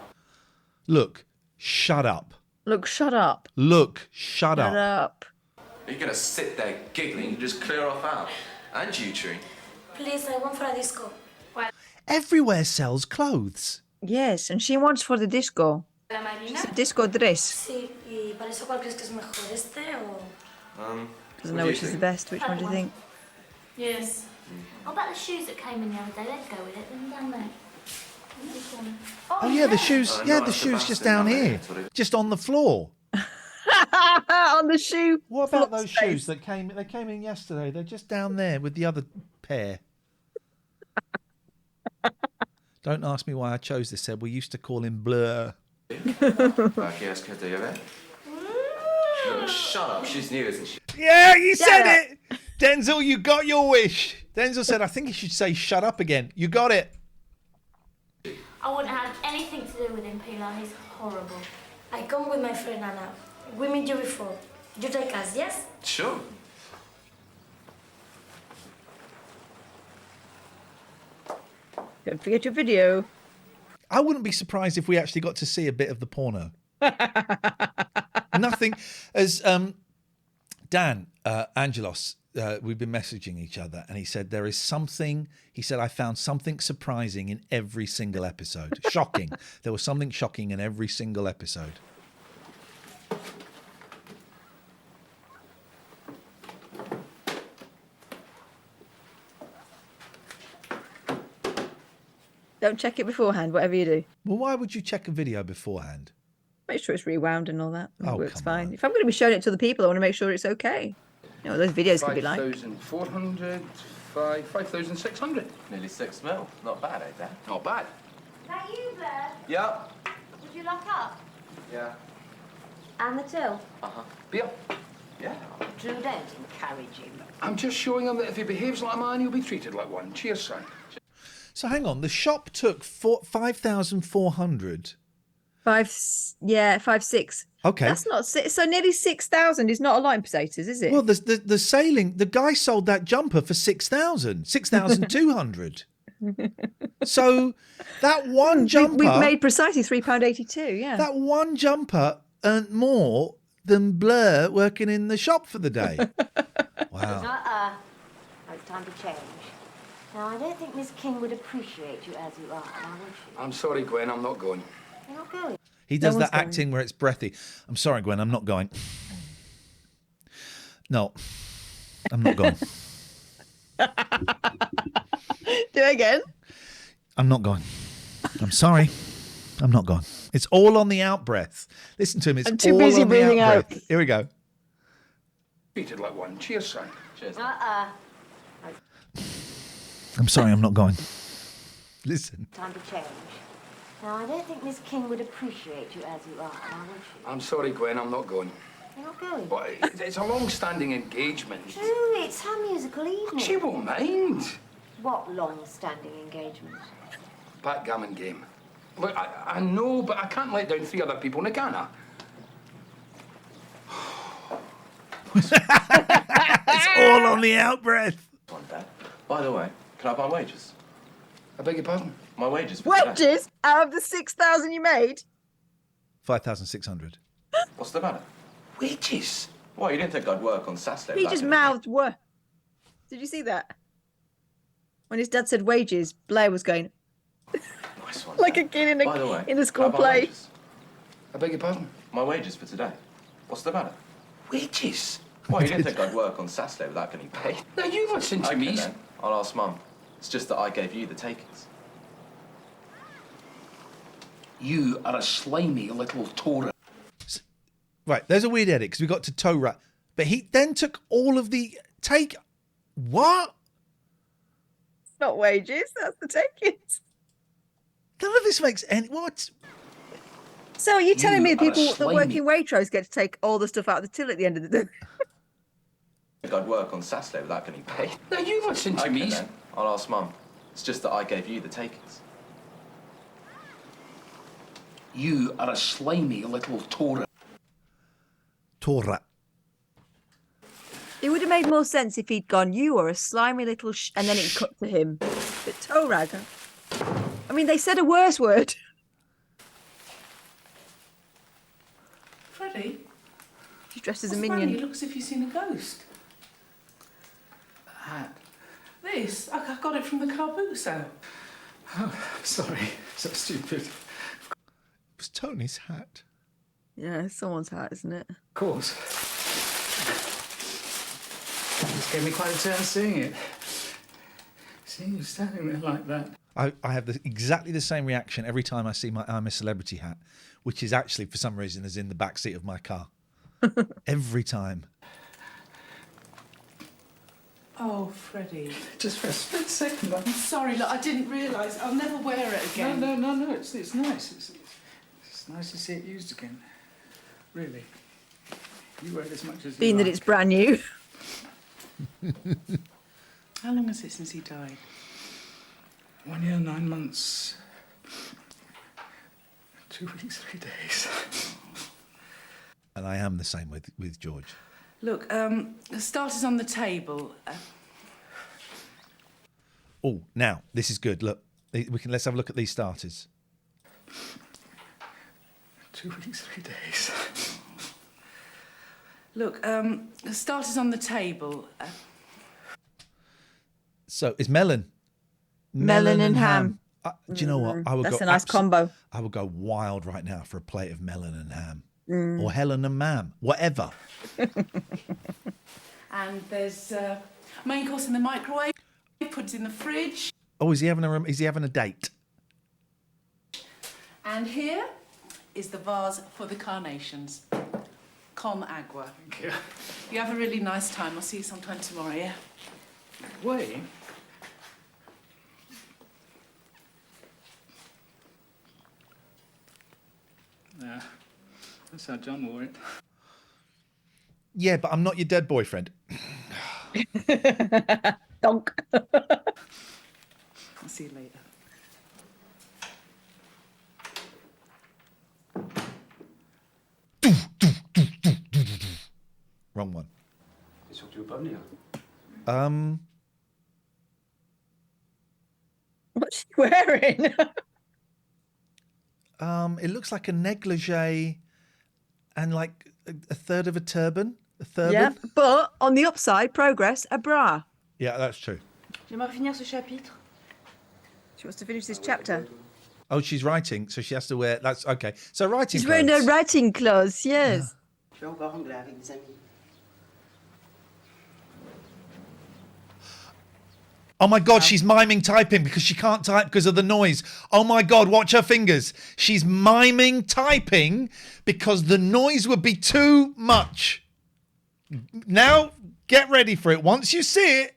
Look, shut up. Look, shut up. Look, shut up. Shut up. Are you going to sit there giggling and just clear off out? And you, Tree? Please, I want for a disco. Everywhere sells clothes. Yes, and she wants for the disco. La Marina? It's a disco dress. Sí, y para eso cuál crees que es mejor, este o... Doesn't know which is the best. Which one do you think? Yes. What about the shoes that came in the other day? They'd go with it, wouldn't down there. This one. Oh, yeah, the shoes. Yeah, the shoes just down here. Just on the floor. On the shoe. What about those shoes that came? They came in yesterday. They're just down there with the other pair. Don't ask me why I chose this, Seb. We used to call him Blur. Look, shut up. She's new, isn't she? Yeah, you said it. Denzel, you got your wish. Denzel said, I think you should say shut up again. You got it. I wouldn't have anything to do with him, Pilar. He's horrible. I come with my friend Anna. We met you before. You take us, yes? Sure. Don't forget your video. I wouldn't be surprised if we actually got to see a bit of the porno. Nothing. As Dan Angelos, we've been messaging each other, and he said there is something. He said I found something surprising in every single episode. Shocking. There was something shocking in every single episode. Don't check it beforehand, whatever you do. Well, why would you check a video beforehand? Make sure it's rewound and all that. It Oh, works come fine. If I'm going to be showing it to the people, I want to make sure it's okay. You know, those videos could be like. 5,400, 5,600. Nearly 6 mil. Not bad, eh, Dad? Not bad. Is that you, Blair? Yeah. Would you lock up? Yeah. And the till? Uh-huh. Bill, Yeah. Drew, don't encourage him. I'm just showing him that if he behaves like a man, he'll be treated like one. Cheers, son. So hang on, the shop took 5,400. 5,600. Okay. That's not so nearly 6,000 is not a lot in potatoes, is it? Well, the guy sold that jumper for 6,000, 6,200. So that one jumper... We've made precisely £3.82, yeah. That one jumper earned more than Blur working in the shop for the day. Wow. It's time to change. Now, I don't think Miss King would appreciate you as you are, now would she? I'm sorry, Gwen, I'm not going. You're not going? He does that acting where it's breathy. I'm sorry, Gwen, I'm not going. No, I'm not going. Do it again. I'm not going. I'm sorry. I'm not going. It's all on the out breath. Listen to him. It's I'm too all busy on the breathing out out. breath. Here we go. Treated like one. Cheers, son. Cheers. I'm sorry. I'm not going. Listen. Time to change. Now, I don't think Miss King would appreciate you as you are, now would she? I'm sorry, Gwen, I'm not going. You're not going? But it's a long-standing engagement. True, it's her musical evening. She won't mind. What long-standing engagement? Backgammon game. Look, I know, but I can't let down 3 other people, now can I? It's all on the out breath. By the way, can I have my wages? I beg your pardon? My wages for today. Wages out of the 6,000 you made? 5,600. What's the matter? Wages? What, you didn't think I'd work on Saturday? He without just getting mouthed what? Did you see that? When his dad said wages, Blair was going Nice one, like Dad. a kid in By the way, a school can I have my play. wages? I beg your pardon? My wages for today. What's the matter? Wages? What, you didn't think I'd work on Saturday without getting paid? Now, you listen to me. Then. I'll ask Mum. It's just that I gave you the takings. You are a slimy little Torah. Right, there's a weird edit because we got to Torah, but he then took all of the take. What? It's not wages, that's the takings. None of this makes any. What? So are you telling me are people that slimy. work in Waitrose get to take all the stuff out of the till at the end of the day? I think I'd work on Saturday without getting paid. Now, you listen to me. Then. I'll ask Mum. It's just that I gave you the takings. You are a slimy little Torah. Torah. It would have made more sense if he'd gone, you are a slimy little and then it cut to him. But Torah, I mean, they said a worse word. Freddie? She's dressed as a what's the matter? minion. You look as if you've seen a ghost. Hat. This? I got it from the car boot sale. Oh, sorry. So stupid. It was Tony's hat. Yeah, it's someone's hat, isn't it? Of course. This gave me quite a turn seeing it. Seeing you standing there like that. I have exactly the same reaction every time I see my I'm a Celebrity hat, which is actually, for some reason, is in the back seat of my car. Every time. Oh, Freddie. Just for a split second. I'm sorry, look, I didn't realise. I'll never wear it again. No. It's nice. It's nice to see it used again. Really. You wear it as much as Being you that like. it's brand new. How long is it since he died? 1 year, 9 months. 2 weeks, 3 days. And I am the same with George. Look, the starters on the table. Oh, now this is good. Look, let's have a look at these starters. 2 weeks, 3 days. Look, the starters on the table. So it's melon. Melon and ham. Do you know what? I would That's go a nice combo. I would go wild right now for a plate of melon and ham. Mm. Or Helen and Mam, whatever. And there's main course in the microwave, puts in the fridge. Oh, is he having a date? And here is the vase for the carnations. Con agua. Thank you. You have a really nice time. I'll see you sometime tomorrow, yeah? Wait. Yeah, that's how John wore it. Yeah, but I'm not your dead boyfriend. Donk. I'll see you later. Wrong one. Jeg så du børnene her. wearing? It looks like a negligee and like a third of a turban. A turban. Yeah, but on the upside, progress, a bra. Yeah, that's true. J'aimerais finir ce chapitre. She wants to finish this chapter. Oh, she's writing, so she has to wear. That's okay. So writing. She's wearing her clothes. writing clothes. Yes. Je vais encore anglais avec des amis. Oh my God, she's miming typing because she can't type because of the noise. Oh my God, watch her fingers. She's miming typing because the noise would be too much. Now, get ready for it. Once you see it,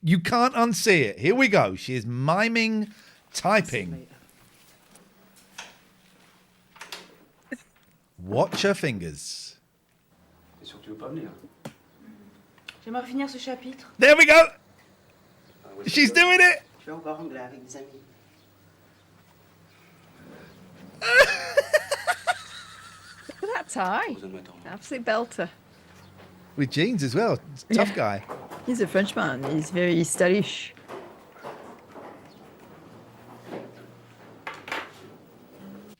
you can't unsee it. Here we go. She is miming typing. Watch her fingers. T'es sûr que tu veux pas venir? J'aimerais finir ce chapitre. There we go. She's doing it. Je vais encore anglais avec des amis. Look at that tie. Absolute belter. With jeans as well. Tough guy. He's a Frenchman. He's very stylish.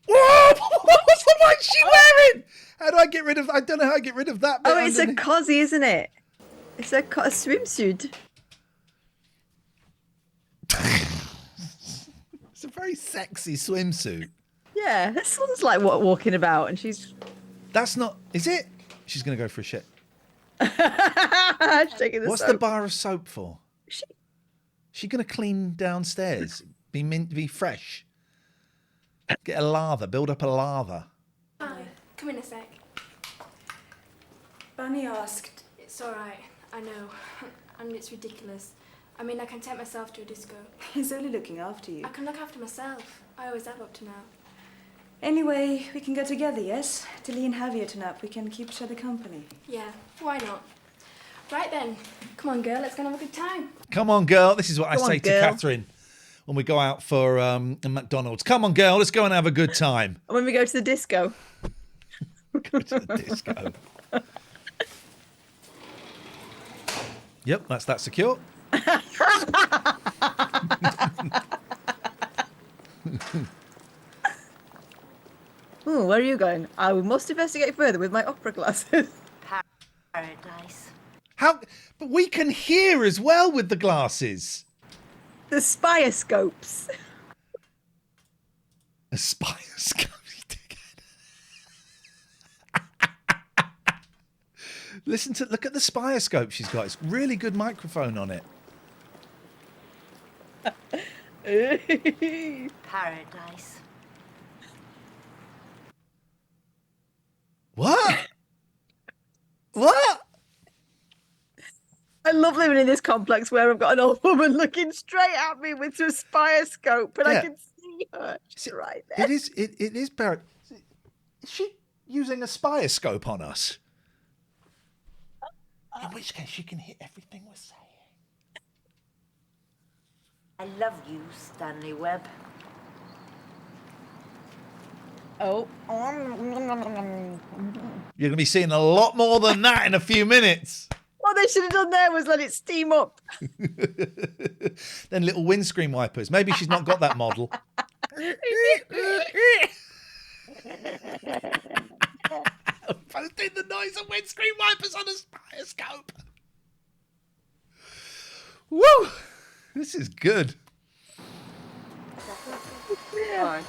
Whoa! What's she wearing? How do I get rid of? I don't know how I get rid of that. Oh, it's a cosy, isn't it? It's a swimsuit. It's a very sexy swimsuit. Yeah, this one's like walking about, and she's. That's not. Is it? She's gonna go for a shit. She's taking the What's soap. the bar of soap for? She gonna clean downstairs? Be fresh. Get a lather. Build up a lather. Hi, come in a sec. Bunny asked. It's all right. I know. I mean, it's ridiculous. I mean, I can take myself to a disco. He's only looking after you. I can look after myself. I always have up to now. Anyway, we can go together, yes? Tilly and Javier tonight. We can keep each other company. Yeah, why not? Right then. Come on, girl. Let's go and have a good time. Come on, girl. This is what I Come on, say to girl. Catherine when we go out for a McDonald's. Come on, girl. Let's go and have a good time. And when we go to the disco. Go to the disco. Yep, that's that secure. Ooh, where are you going? I must investigate further with my opera glasses. Paradise. How? But we can hear as well with the glasses. The spioscopes. A spioscope. Look at the spioscope she's got. It's really good microphone on it. Paradise. What? What? I love living in this complex where I've got an old woman looking straight at me with a spioscope, and I Yeah. can see her. She's right there. It is Barrett. Is she using a spioscope on us? In which case she can hear everything we're saying. I love you, Stanley Webb. Oh. You're going to be seeing a lot more than that in a few minutes. What they should have done there was let it steam up. Then little windscreen wipers. Maybe she's not got that model. Posting the noise of windscreen wipers on a spioscope. Woo! This is good. Hi.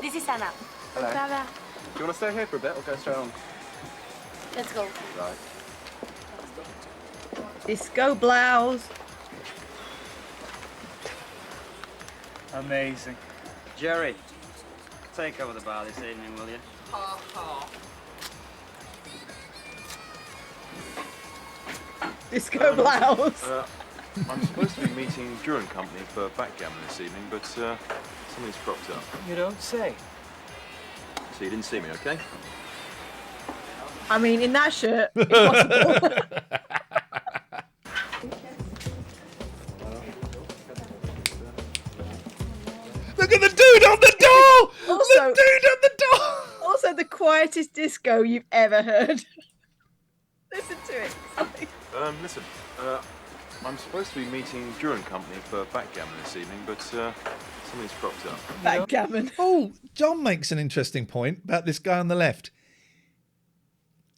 This is Anna. Hello. Baba. Do you want to stay here for a bit or go straight on? Let's go. Right. Disco blouse. Amazing. Jerry, take over the bar this evening, will you? Disco blouse. I'm supposed to be meeting Drew and Company for backgammon this evening, but something's cropped up. You don't say. So you didn't see me, okay? I mean, in that shirt, impossible. Look at the dude on the door! Also, the dude on the door! Also, the quietest disco you've ever heard. Listen to it. Listen, I'm supposed to be meeting Drew & Company for backgammon this evening, but something's cropped up. Backgammon. Oh, John makes an interesting point about this guy on the left.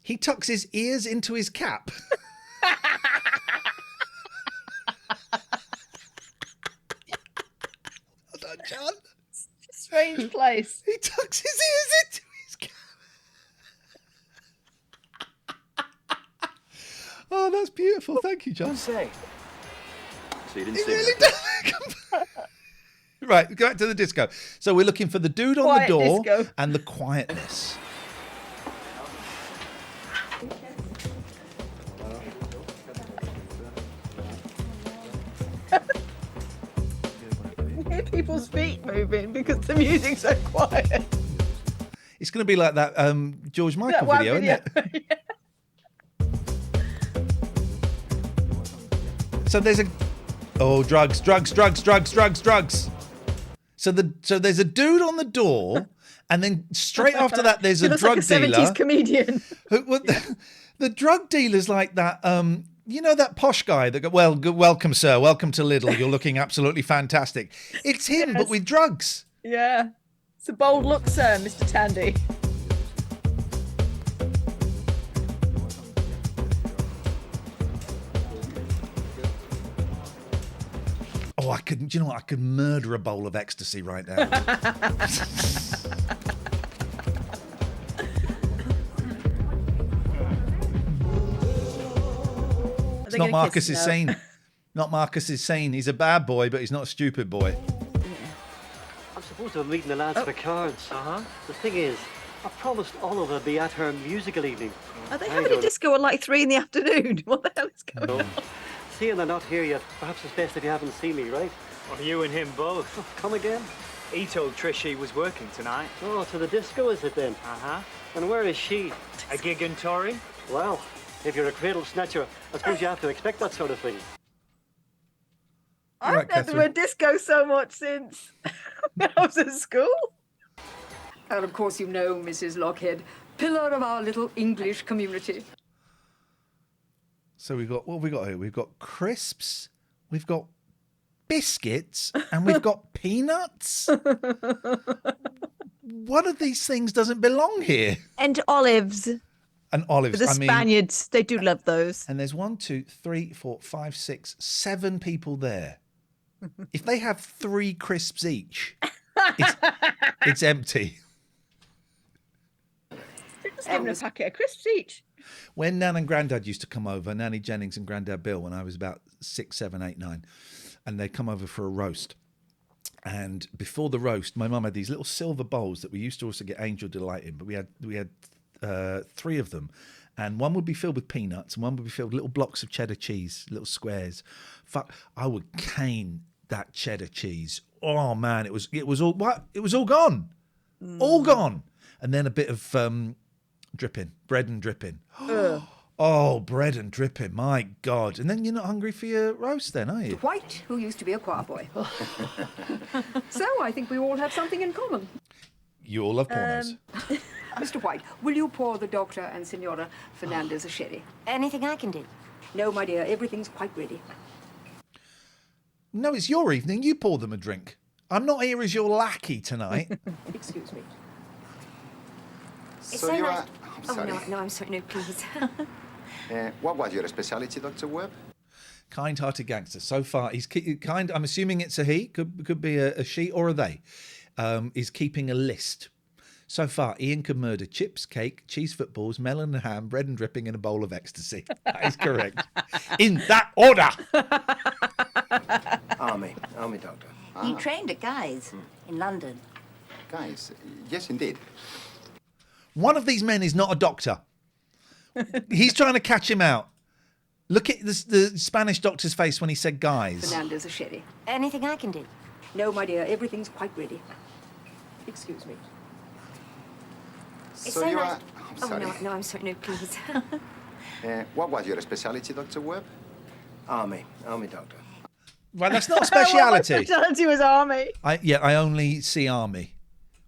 He tucks his ears into his cap. Well done, John. Strange place. He tucks his ears into his cap. Oh, that's beautiful. Thank you, John. Say. So you didn't He see really that? does. Right, go back to the disco. So we're looking for the dude on Quiet the door disco. and the quietness. You hear people's feet moving because the music's so quiet. It's going to be like that George Michael That one video, isn't it? So there's a... Oh, drugs. So there's a dude on the door, and then straight after that there's He a looks drug like a dealer. 70s comedian. The drug dealer's like that... you know that posh guy that go, well, welcome, sir. Welcome to Lidl. You're looking absolutely fantastic. It's him, but with drugs. Yeah. It's a bold look, sir, Mr. Tandy. Oh, I could. Do you know what? I could murder a bowl of ecstasy right now. It's not Marcus's scene. Not Marcus's scene. He's a bad boy, but he's not a stupid boy. I'm supposed to be meeting the lads for cards. The thing is, I promised Oliver to be at her musical evening. Are they having a disco at like 3 in the afternoon? What the hell is going on? Seeing they're not here yet, perhaps it's best if you haven't seen me, right? Well, you and him both. Come again? He told Trish he was working tonight. Oh, to the disco is it then? And where is she? A gig in Tory? Well, if you're a cradle snatcher, I suppose you have to expect that sort of thing. I've been to a disco so much since when I was at school. And of course you know Mrs. Lockhead, pillar of our little English community. So what have we got here? We've got crisps, we've got biscuits, and we've got peanuts. One of these things doesn't belong here. And olives. And olives. The Spaniards, they do love those. And there's 1, 2, 3, 4, 5, 6, 7 people there. If they have 3 crisps each, it's empty. Just give them a packet of crisps each. When Nan and Grandad used to come over, Nanny Jennings and Grandad Bill, when I was about 6, 7, 8, 9, and they'd come over for a roast. And before the roast, my mum had these little silver bowls that we used to also get Angel Delight in, but we had 3 of them. And one would be filled with peanuts, and one would be filled with little blocks of cheddar cheese, little squares. Fuck, I would cane that cheddar cheese. Oh man, it was all gone, all gone. And then a bit of dripping, bread and dripping. Oh, bread and dripping, my God. And then you're not hungry for your roast then, are you? White, who used to be a choir boy. So I think we all have something in common. You all love pornos. Mr. White, will you pour the doctor and Senora Fernandez a sherry? Anything I can do? No, my dear, everything's quite ready. No, it's your evening. You pour them a drink. I'm not here as your lackey tonight. Excuse me. It's so nice. Oh, no, I'm sorry, no, please. What was your speciality, Dr. Webb? Kind-hearted gangster. So far, he's kind. I'm assuming it's a he. Could be a she or a they. Is keeping a list. So far, Ian could murder chips, cake, cheese footballs, melon and ham, bread and dripping, and a bowl of ecstasy. That is correct. In that order. Army doctor. He trained at Guy's in London. Guy's? Yes, indeed. One of these men is not a doctor. He's trying to catch him out. Look at the Spanish doctor's face when he said guys. Fernandez a sherry. Anything I can do? No, my dear, everything's quite ready. Excuse me. It's So you nice. are... I'm sorry. Oh, no, I'm sorry, no, please. What was your speciality, Dr. Webb? Army doctor. Right, that's not a speciality. My speciality was army. I only see army.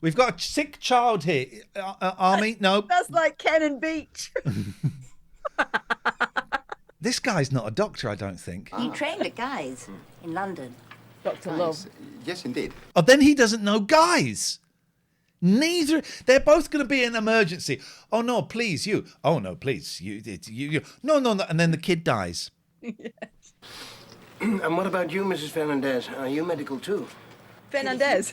We've got a sick child here. Army? No. That's like Ken and Beach. This guy's not a doctor, I don't think. He trained at Guy's in London. Dr. Nice. Love. Yes, indeed. Oh, then he doesn't know guys. Neither. They're both going to be an emergency. Oh no, please you. Oh no, please you. You. No. And then the kid dies. And what about you, Mrs. Fernandez? Are you medical too? Fernandez.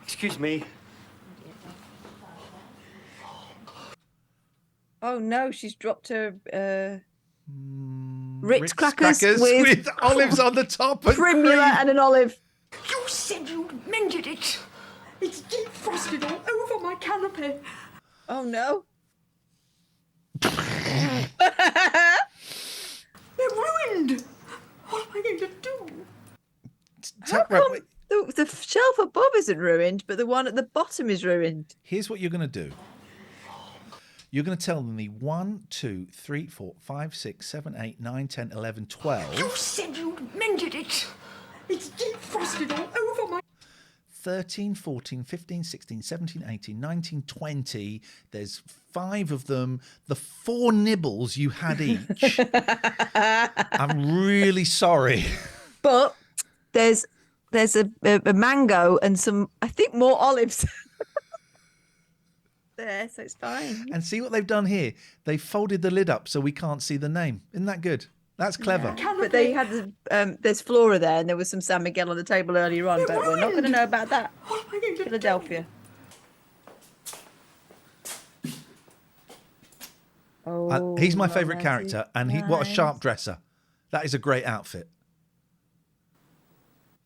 Excuse me. Oh no, she's dropped her Ritz crackers with olives on the top and Primula cream. and an olive. You said you'd mended it. It's defrosted all over my canopy. Oh no. They're ruined. What am I going to do? How come the shelf above isn't ruined, but the one at the bottom is ruined? Here's what you're going to do. You're going to tell me 1, 2, 3, 4, 5, 6, 7, 8, 9, 10, 11, 12. You said you'd mended it. It's defrosted all over my... 13, 14, 15, 16, 17, 18, 19, 20. There's 5 of them. The 4 nibbles you had each. I'm really sorry. But there's a mango and some, I think, more olives. There, so it's fine. And see what they've done here? They folded the lid up so we can't see the name. Isn't that good? That's clever. Yeah. But they had there's Flora there, and there was some San Miguel on the table earlier on, but we're not going to know about that. Philadelphia. Oh, He's my favourite romantic. character, and what a sharp dresser. That is a great outfit.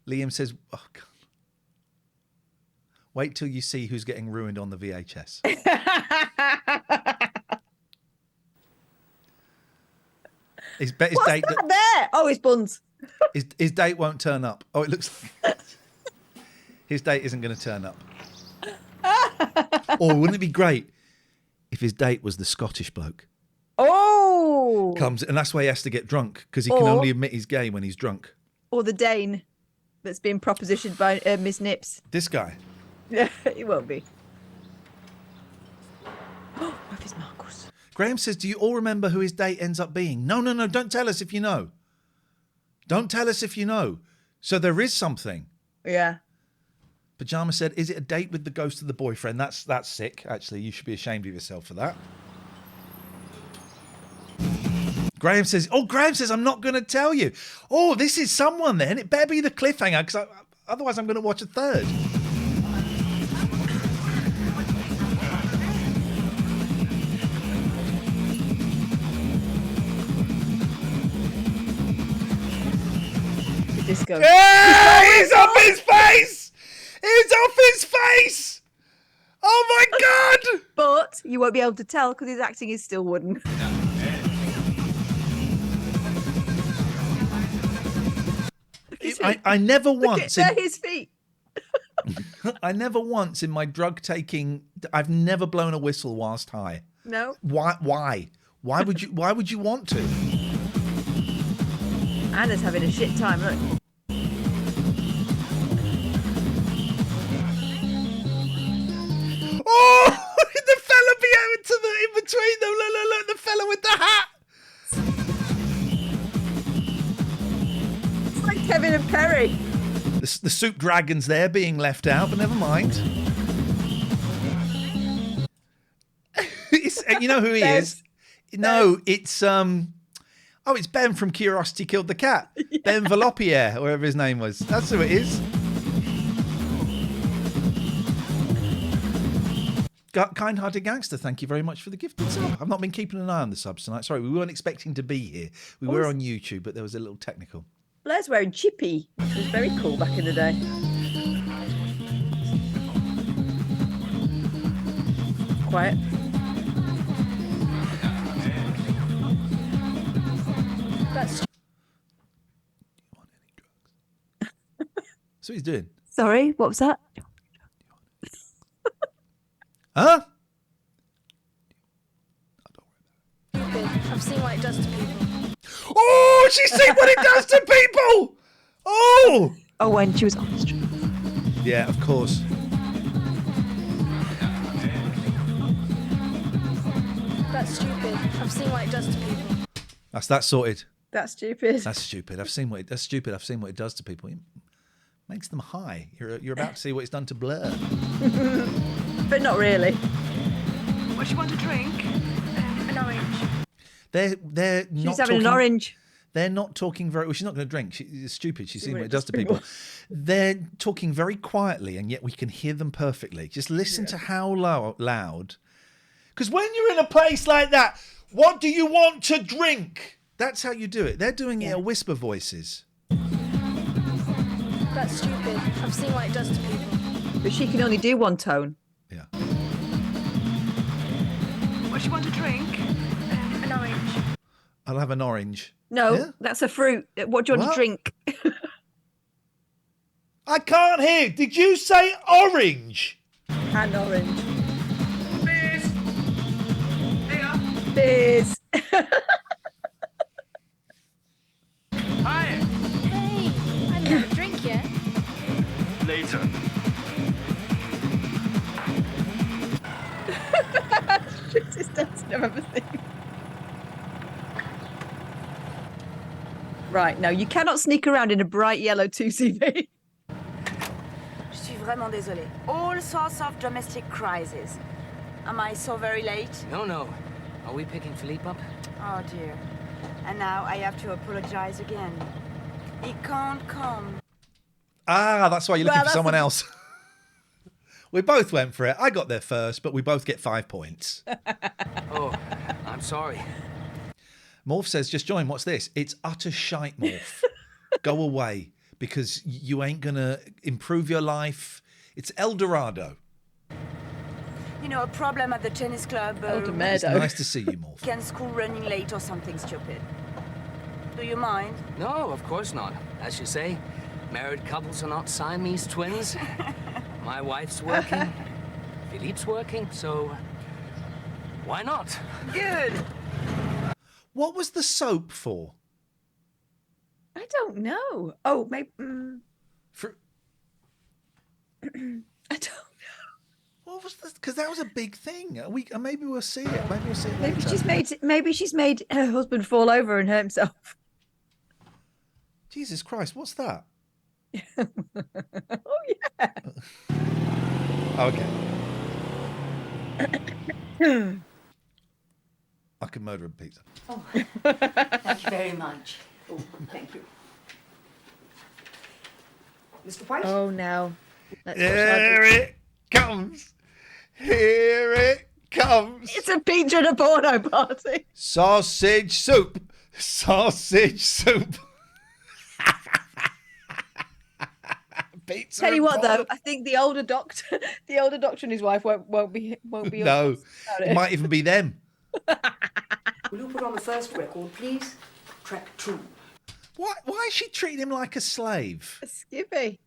Liam says, oh, God. Wait till you see who's getting ruined on the VHS. His What's date that there? Oh, his buns. his date won't turn up. Oh, it looks his date isn't going to turn up. Or wouldn't it be great if his date was the Scottish bloke? Oh. Comes and that's why he has to get drunk because he can only admit he's gay when he's drunk. Or the Dane that's been propositioned by Miss Nips. This guy. Yeah, it won't be. What if it's Marcus? Graham says, do you all remember who his date ends up being? No, don't tell us if you know. Don't tell us if you know. So there is something. Yeah. Pajama said, is it a date with the ghost of the boyfriend? That's sick, actually. You should be ashamed of yourself for that. Graham says, I'm not going to tell you. Oh, this is someone then. It better be the cliffhanger, because otherwise I'm going to watch a third. Disco. Yeah, he's off his face! He's off his face! Oh my God! But you won't be able to tell because his acting is still wooden. I never once... They're his feet. I never once in my drug taking... I've never blown a whistle whilst high. No. Why? Why would you want to? Anna's having a shit time, look. Oh! The fella in between them. Look, the fella with the hat. It's like Kevin and Perry. The soup dragon's there being left out, but never mind. You know who he is? No, it's it's Ben from Curiosity Killed the Cat. Yeah. Ben Valopierre, or whatever his name was. That's who it is. Kind-hearted gangster, thank you very much for the gifted sub. I've not been keeping an eye on the subs tonight. Sorry, we weren't expecting to be here. We were on YouTube, but there was a little technical. Blair's wearing chippy, which was very cool back in the day. Quiet. That's... That's what he's doing. Sorry, what was that? Huh? I've seen what it does to people. Oh, she's seen what it does to people! Oh! Oh, when she was on the street. Yeah, of course. That's stupid. I've seen what it does to people. That's sorted. That's stupid. That's stupid. I've seen what it does to people. It makes them high. You're about to see what it's done to Blur. But not really. What do you want to drink? An orange. They're not She's having talking, an orange. They're not talking very well. She's not going to drink. She's stupid. She's seen what it does to people. They're talking very quietly, and yet we can hear them perfectly. Just listen to how loud. Because when you're in a place like that, what do you want to drink? That's how you do it. They're doing it at whisper voices. That's stupid. I've seen what it does to people. But she can only do one tone. Yeah. What do you want to drink? An orange. I'll have an orange. No, Yeah? that's a fruit. What do you want to drink? I can't hear. Did you say orange? An orange. Beers. Here. Beers. Hi. Hey, I haven't had a drink yet. Later. Strictest dancing I've ever seen. Right, no, you cannot sneak around in a bright yellow 2CV. Je suis vraiment désolée. All sorts of domestic crises. Am I so very late? No. Are we picking Philippe up? Oh dear. And now I have to apologize again. He can't come. Ah, that's why you're looking Well, for that's someone a- else. We both went for it. I got there first, but we both get 5 points. Oh, I'm sorry. Morph says, just join. What's this? It's utter shite, Morph. Go away, because you ain't going to improve your life. It's El Dorado. You know, a problem at the tennis club. It's nice to see you, Morph. Can school running late or something stupid. Do you mind? No, of course not. As you say, married couples are not Siamese twins. My wife's working. Philippe's working, so why not? Good. What was the soap for? I don't know. Oh, maybe. I don't know. What was this? Because that was a big thing. Maybe we'll see it. Maybe we'll see it Maybe later. she's made her husband fall over and hurt himself. Jesus Christ, what's that? Oh yeah. Okay. I can murder a pizza. Oh, thank you very much. Oh, thank you. Mr. White? Oh no. Let's Here it comes. Here it comes. It's a pizza and a porno party. Sausage soup. Sausage soup. Pizza. Tell you and what though, porno. I think the older doctor and his wife won't be. No, about it might even be them. Will you put on the first record, please? Track 2. Why is she treating him like a slave? A skippy.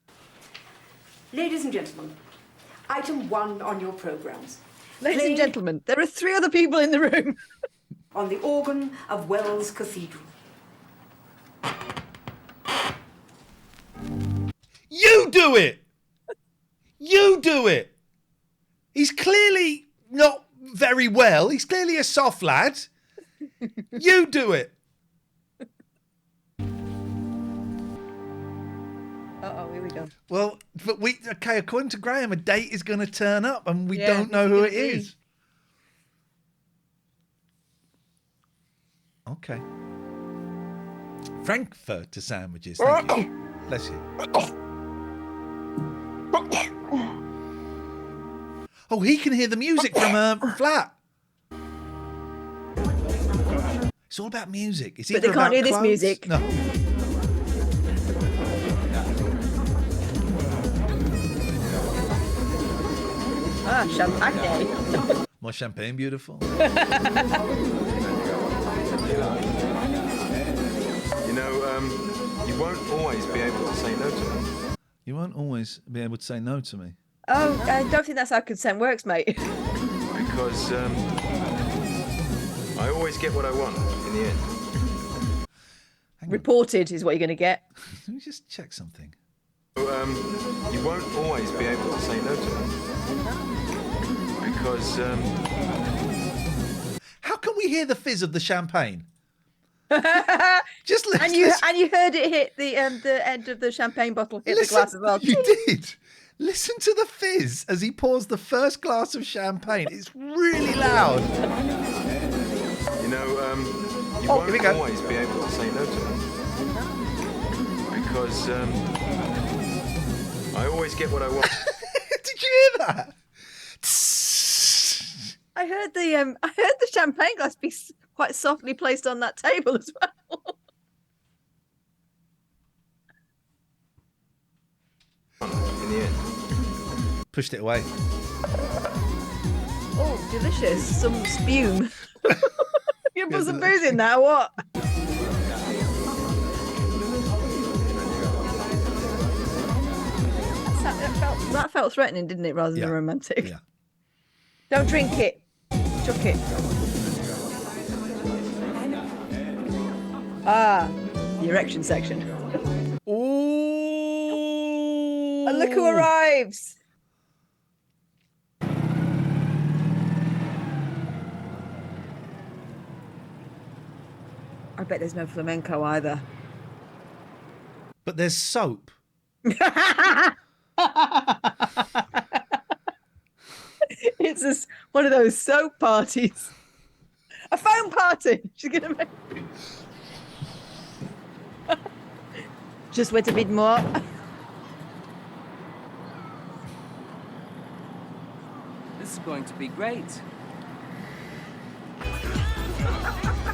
Ladies and gentlemen, item 1 on your programs. Ladies and Play gentlemen, there are 3 other people in the room. on the organ of Wells Cathedral. You do it. You do it. He's clearly not very well. He's clearly a soft lad. You do it. Uh-oh, here we go. Well, but okay, according to Graham, a date is going to turn up and we Yeah, don't know who's who it it gonna be? is. Okay. Frankfurter sandwiches. Thank you. Bless you. Oh, he can hear the music from her flat. It's all about music. It's But either they can't about hear this clothes- music. No. Ah, champagne. More champagne, beautiful. You know, you won't always be able to say no to me. You won't always be able to say no to me. Oh, I don't think that's how consent works, mate. Because I always get what I want in the end. Reported is what you're going to get. Let me just check something. You won't always be able to say no to me. Because can we hear the fizz of the champagne? Just and you heard it hit the end of the champagne bottle hit the glass as well. You did. Listen to the fizz as he pours the first glass of champagne. It's really loud. You know, you here we won't go. always be able to say no to me. Because I always get what I want. Did you hear that? I heard the champagne glass be quite softly placed on that table as well. In the end. Pushed it away. Oh, delicious. Some spume. You put some booze in that, or what? That felt threatening, didn't it, rather than romantic? Yeah. Don't drink it. Chuck it. Ah, the erection section. Ooh. And look who arrives. I bet there's no flamenco either. But there's soap. It's one of those soap parties. A foam party. She's going to make... Just wait a bit more. This is going to be great.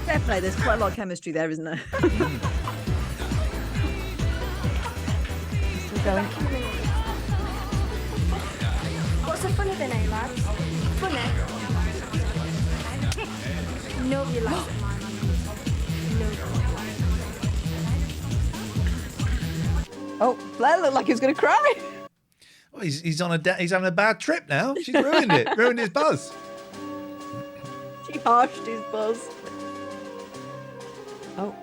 Fair play, there's quite a lot of chemistry there, isn't there? Still going. What's so funny then, eh, lads? Funny? Nobody likes it, my man. Oh, Blair looked like he was going to cry. Oh, he's having a bad trip now. She's ruined it. Ruined his buzz. She harshed his buzz. Oh.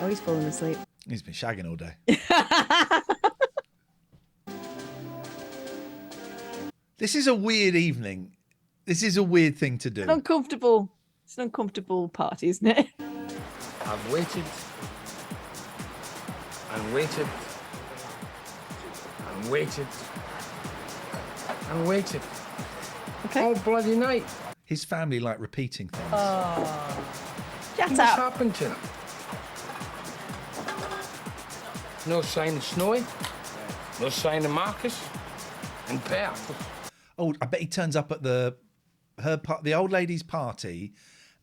Oh, he's falling asleep. He's been shagging all day. This is a weird evening. This is a weird thing to do. It's an uncomfortable party, isn't it? I've waited and waited and waited and waited. Okay. All bloody night. His family like repeating things. Oh. Shut What's up. happened to them? No sign of Snowy. No sign of Marcus. And Bear. Oh, I bet he turns up at the old lady's party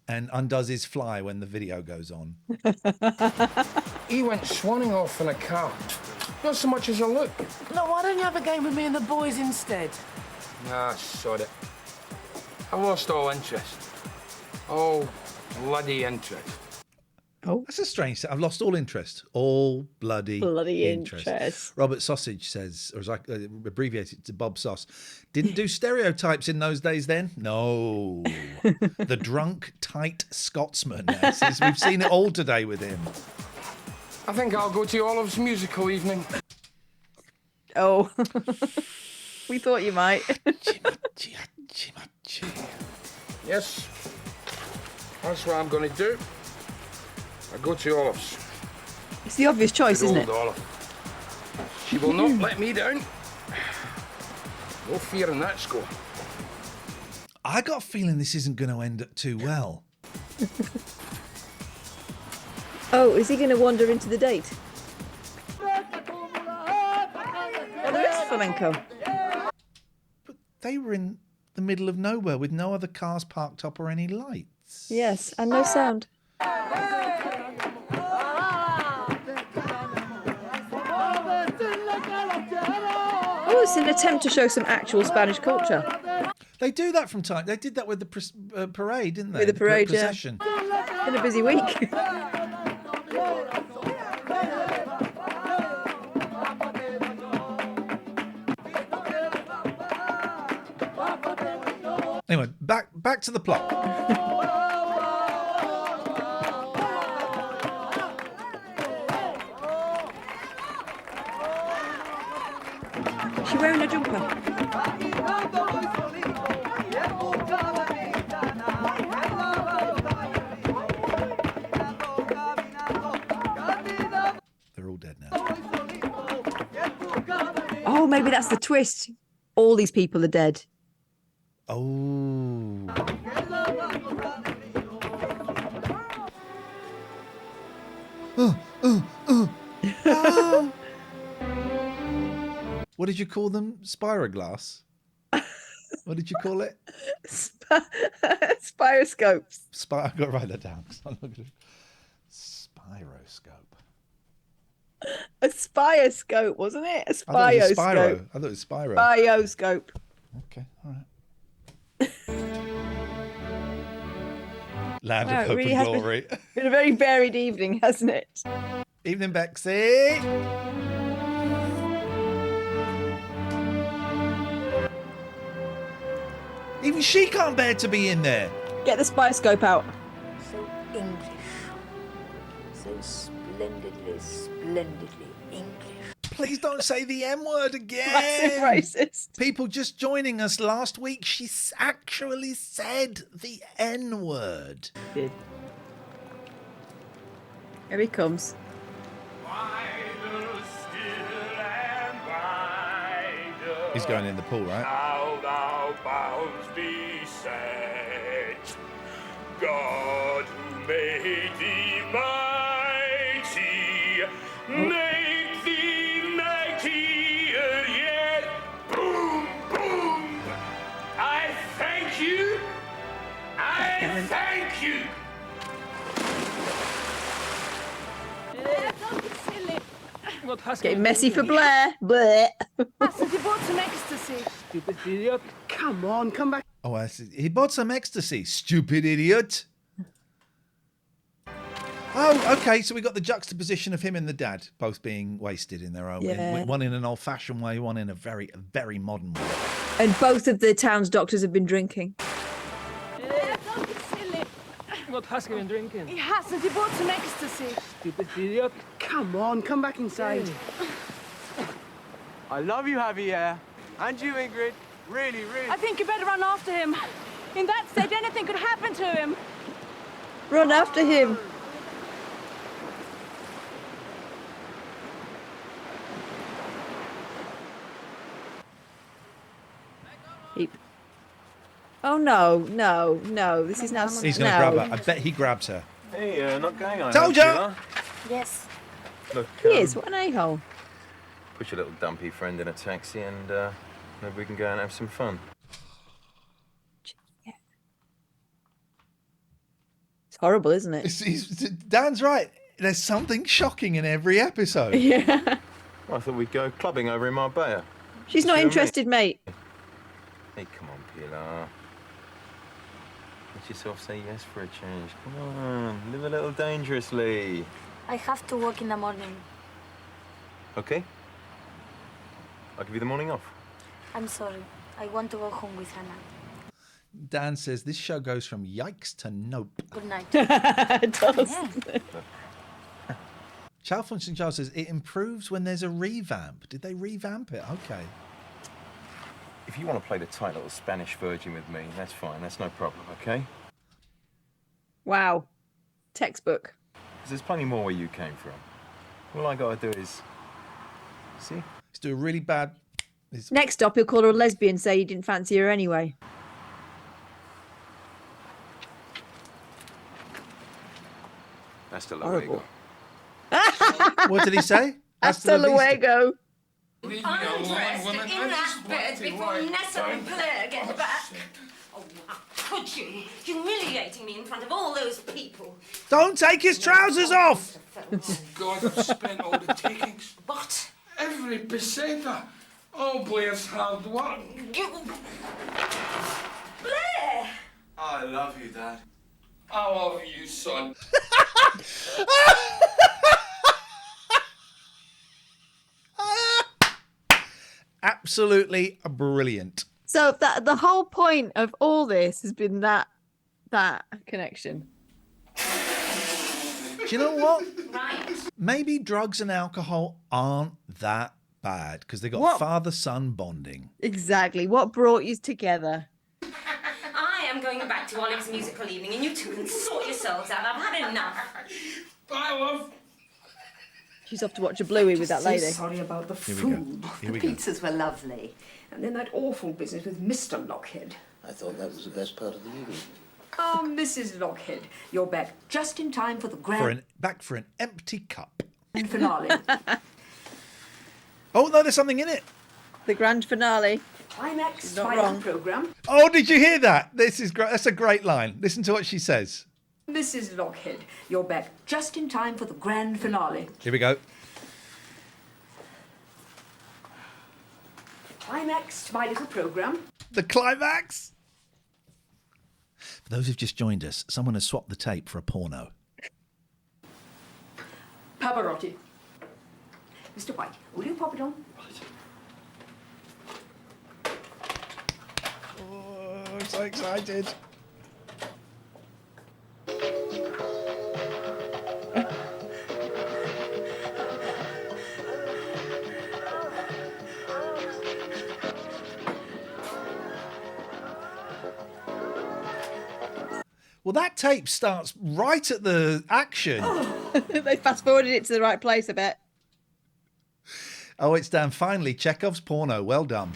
and undoes his fly when the video goes on. He went swanning off in a car. Not so much as a look. Look, why don't you have a game with me and the boys instead? Nah, sod it. I lost all interest. Oh, bloody interest. Oh, that's a strange thing. I've lost all interest. All bloody interest. Robert Sausage says, or as I abbreviate it to Bob Sauce, didn't do stereotypes in those days then? No. The drunk, tight Scotsman. Yes, we've seen it all today with him. I think I'll go to Olive's musical evening. Oh. We thought you might. Yes. That's what I'm going to do. I go to Olive's. It's the obvious choice, Good isn't it? old Olive. She will not let me down. No fear in that score. I got a feeling this isn't going to end up too well. Oh, is he going to wander into the date? Oh, there is flamenco. But they were in the middle of nowhere with no other cars parked up or any lights. Yes, and no sound. Oh, it's an attempt to show some actual Spanish culture. They do that from time. They did that with the parade, didn't they? With the parade, yeah. procession. Been a busy week. Anyway, back to the plot. maybe that's the twist. All these people are dead. Oh. Ah. What did you call them? Spiroglass? What did you call it? Spiroscopes. I've got to write that down. Spiroscope. A spioscope, wasn't it? A I thought it was spioscope. Spyro. I thought it was Spyro. Bioscope. Okay, all right. Land Wow, of it Hope really and has Glory. Been a very varied evening, hasn't it? Evening, Bexy. Even she can't bear to be in there. Get the spioscope out. So English. So splendidly English. Please don't say the M word again. Massive racist. People just joining us last week, she actually said the N word. Did. Here he comes. He's going in the pool, right? Now thou bounds be set. God who made thee mighty, make thee mightier yet. Boom, boom. I thank you. I thank you. Getting messy for Blair. Blair. Master, you bought some ecstasy. Stupid idiot. Come on, come back. Oh, I see. He bought some ecstasy, stupid idiot. Oh, okay. So we got the juxtaposition of him and the dad both being wasted in their own Yeah. one in an old-fashioned way, one in a very modern way. And both of the town's doctors have been drinking. What has he been drinking? He hasn't. He bought some ecstasy. Stupid idiot. Come on, come back inside. I love you, Javier. And you, Ingrid. Really, really. I think you better run after him. In that state, anything could happen to him. Run after him. Heap. Oh no, no, no. This is now. He's going to grab her. I bet he grabs her. Hey, not going on. Told ya! Yes. Look, He is. What an a-hole. put your little dumpy friend in a taxi and maybe we can go and have some fun. It's horrible, isn't it? Dan's right. There's something shocking in every episode. Yeah. Well, I thought we'd go clubbing over in Marbella. She's not You and me. interested, mate. Hey, come on, Pilar. Let yourself say yes for a change. Come on, live a little dangerously. I have to work in the morning. Okay? I'll give you the morning off. I'm sorry. I want to go home with Hannah. Dan says this show goes from yikes to nope. Good night. It does. Charles Function Charles says it improves when there's a revamp. Did they revamp it? Okay. If you want to play the tight little Spanish virgin with me, that's fine. That's no problem, okay? Wow. Textbook. Because there's plenty more where you came from. All I got to do is... See? Let's do a really bad... Next stop, he'll call her a lesbian and say he didn't fancy her anyway. Hasta Horrible. luego. What did he say? Hasta luego. I'm interested in that bed before Nessa and Blair get back. Oh, how could you? Humiliating me in front of all those people. Don't take his trousers off! God, I've spent all the takings. What? Every peseta. Oh, Blair's hard work. Blair! I love you, Dad. I love you, son. Absolutely brilliant. So the whole point of all this has been that connection. Do you know what? Maybe drugs and alcohol aren't that bad because they got father-son bonding. Exactly. What brought you together? I am going back to Olive's musical evening and you two can sort yourselves out. I've had enough. Bye, love. She's off to watch a Bluey with that lady. So sorry about the Here we go. food. Here we The go. pizzas were lovely. And then that awful business with Mr. Lockhead. I thought that was the best part of the evening. Oh, Mrs. Lockhead, you're back just in time for the grand Back for an empty cup. finale. Oh, no, there's something in it. The grand finale. Climax Not final wrong. program. Oh, did you hear that? This is great. That's a great line. Listen to what she says. Mrs. Lockhead, you're back just in time for the grand finale. Here we go. Climax, my little program. The climax. For those who've just joined us, someone has swapped the tape for a porno. Pavarotti. Mr. White, will you pop it on? Oh, I'm so excited. Well, that tape starts right at the action. They fast forwarded it to the right place, I bet. Oh, it's down. Finally, Chekhov's porno. Well done.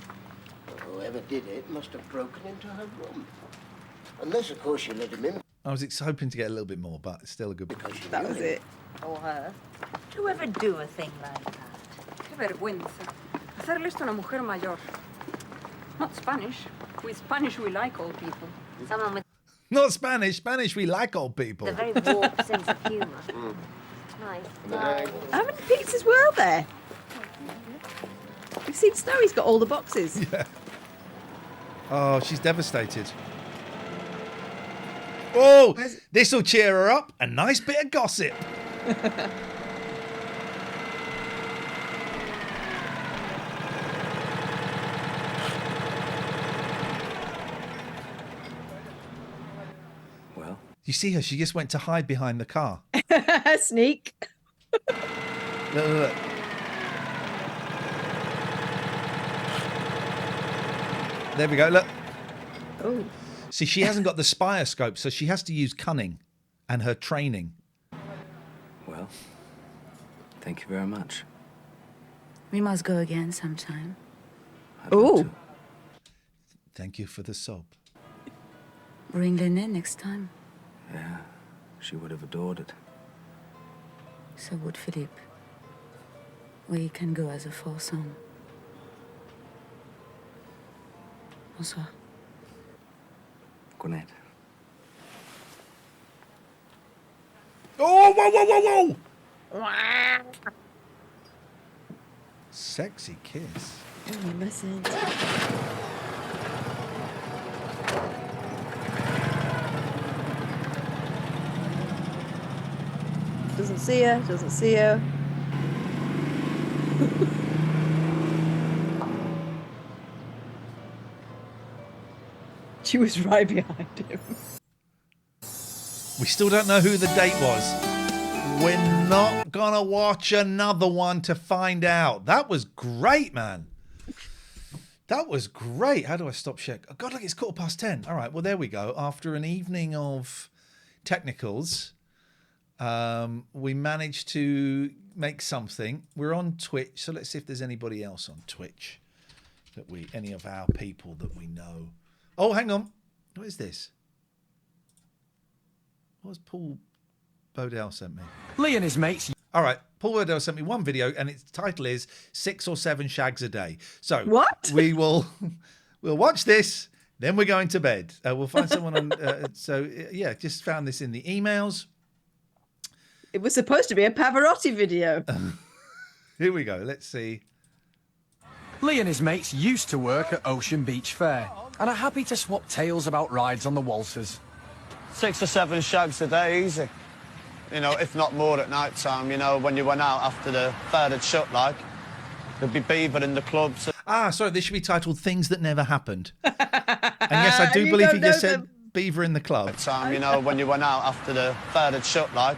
Whoever did it must have broken into her room. Unless, of course, you let him in. I was hoping to get a little bit more, but it's still a good. That was it. Or her. Do you ever do a thing like that? Qué vergüenza. Hacerle esto a una mujer mayor. Not Spanish. With Spanish, we like old people. Someone with Not Spanish. Spanish, we like old people. a very warped sense of humour. Nice. How many pizzas were there? We've seen Snowy's got all the boxes. Yeah. Oh, she's devastated. Oh, this will cheer her up. A nice bit of gossip. Well? You see her? She just went to hide behind the car. Sneak. Look. There we go. Look. Oh. See, she hasn't got the spioscope, so she has to use cunning and her training. Well, thank you very much. We must go again sometime. Oh. Thank you for the sob. Bring Lynette next time. Yeah, she would have adored it. So would Philippe. We can go as a foursome. Bonsoir. Good night. Oh, whoa, whoa, whoa, whoa! Sexy kiss. Oh, you mustn't. Doesn't see her, doesn't see her. She was right behind him. We still don't know who the date was. We're not gonna watch another one to find out. That was great, man. That was great. How do I stop sharing? Oh, God, look, it's 10:15. All right, well, there we go. After an evening of technicals, we managed to make something. We're on Twitch, so let's see if there's anybody else on Twitch that any of our people that we know. Oh, hang on. What is this? What was Paul Bodell sent me? Lee and his mates. All right, Paul Bodell sent me one video, and its title is 6 or 7 shags a day. So what? We'll watch this, then we're going to bed. We'll find someone on. Yeah, just found this in the emails. It was supposed to be a Pavarotti video. Here we go. Let's see. Lee and his mates used to work at Ocean Beach Fair and are happy to swap tales about rides on the waltzers. 6 or 7 shags a day, easy. You know, if not more at night time, you know, when you went out after the fair had shut, like, there'd be beaver in the clubs. Sorry, this should be titled Things That Never Happened. And yes, I do believe he just said beaver in the club. Time, you know, when you went out after the fair had shut, like,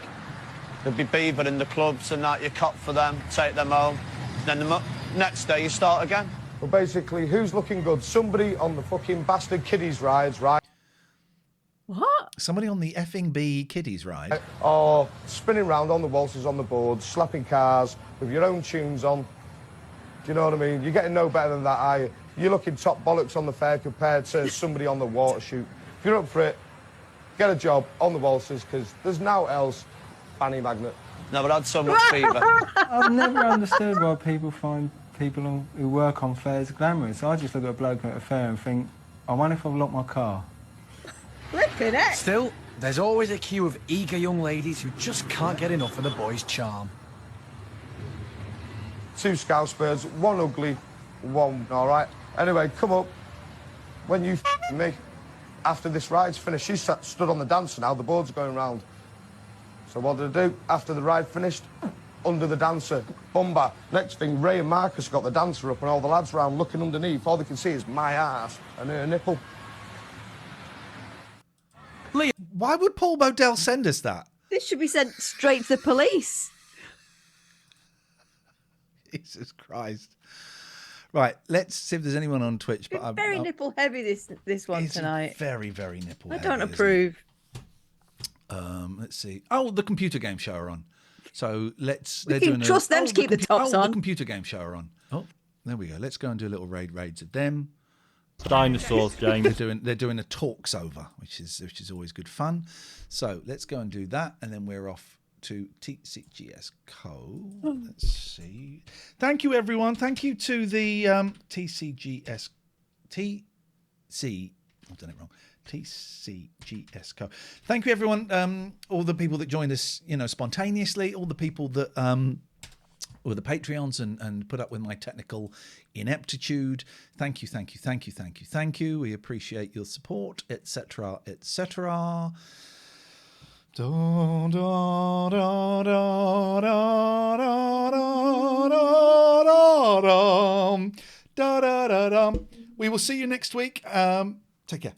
there'd be beaver in the clubs and that, you cop for them, take them home. Then the next day you start again. Well, basically, who's looking good? Somebody on the fucking bastard kiddies rides, right? What? Somebody on the effing B kiddies ride. Or spinning round on the waltzes on the boards, slapping cars with your own tunes on. Do you know what I mean? You're getting no better than that, are you? You're looking top bollocks on the fair compared to somebody on the water shoot. If you're up for it, get a job on the waltzes, because there's now else fanny magnet. No, but I had so much fever. I've never understood why people find people who work on fairs glamorous. I just look at a bloke at a fair and think, I wonder if I've locked my car. Flipping it. Still, there's always a queue of eager young ladies who just can't get enough of the boy's charm. 2 scouse birds, 1 ugly, 1 all right. Anyway, come up. When you me, after this ride's finished, she stood on the dancer now, the board's going round. So what did I do? After the ride finished, under the dancer, bumba. Next thing, Ray and Marcus got the dancer up and all the lads round looking underneath. All they can see is my ass and her nipple. Why would Paul Bodell send us that? This should be sent straight to the police. Jesus Christ. Right, let's see if there's anyone on Twitch. But It's very nipple heavy this one it's tonight. Very, very nipple I heavy. don't approve. Let's see. Oh, the computer game show are on. So let's. We can trust them to keep the tops on. The computer game show are on. Oh, there we go. Let's go and do a little raids of them. Dinosaurs, James. They're doing a talks over, which is always good fun. So let's go and do that, and then we're off to TCGS Co. Let's see. Thank you, everyone. Thank you to the TCGS I've done it wrong. TCGS Co. Thank you, everyone. All the people that joined us, spontaneously. All the people that were the Patreons and put up with my technical ineptitude. Thank you, thank you, thank you, thank you, thank you. We appreciate your support, etc., etc. Da, da, da, da, da, da, da, da, da, da, da. We will see you next week. Take care.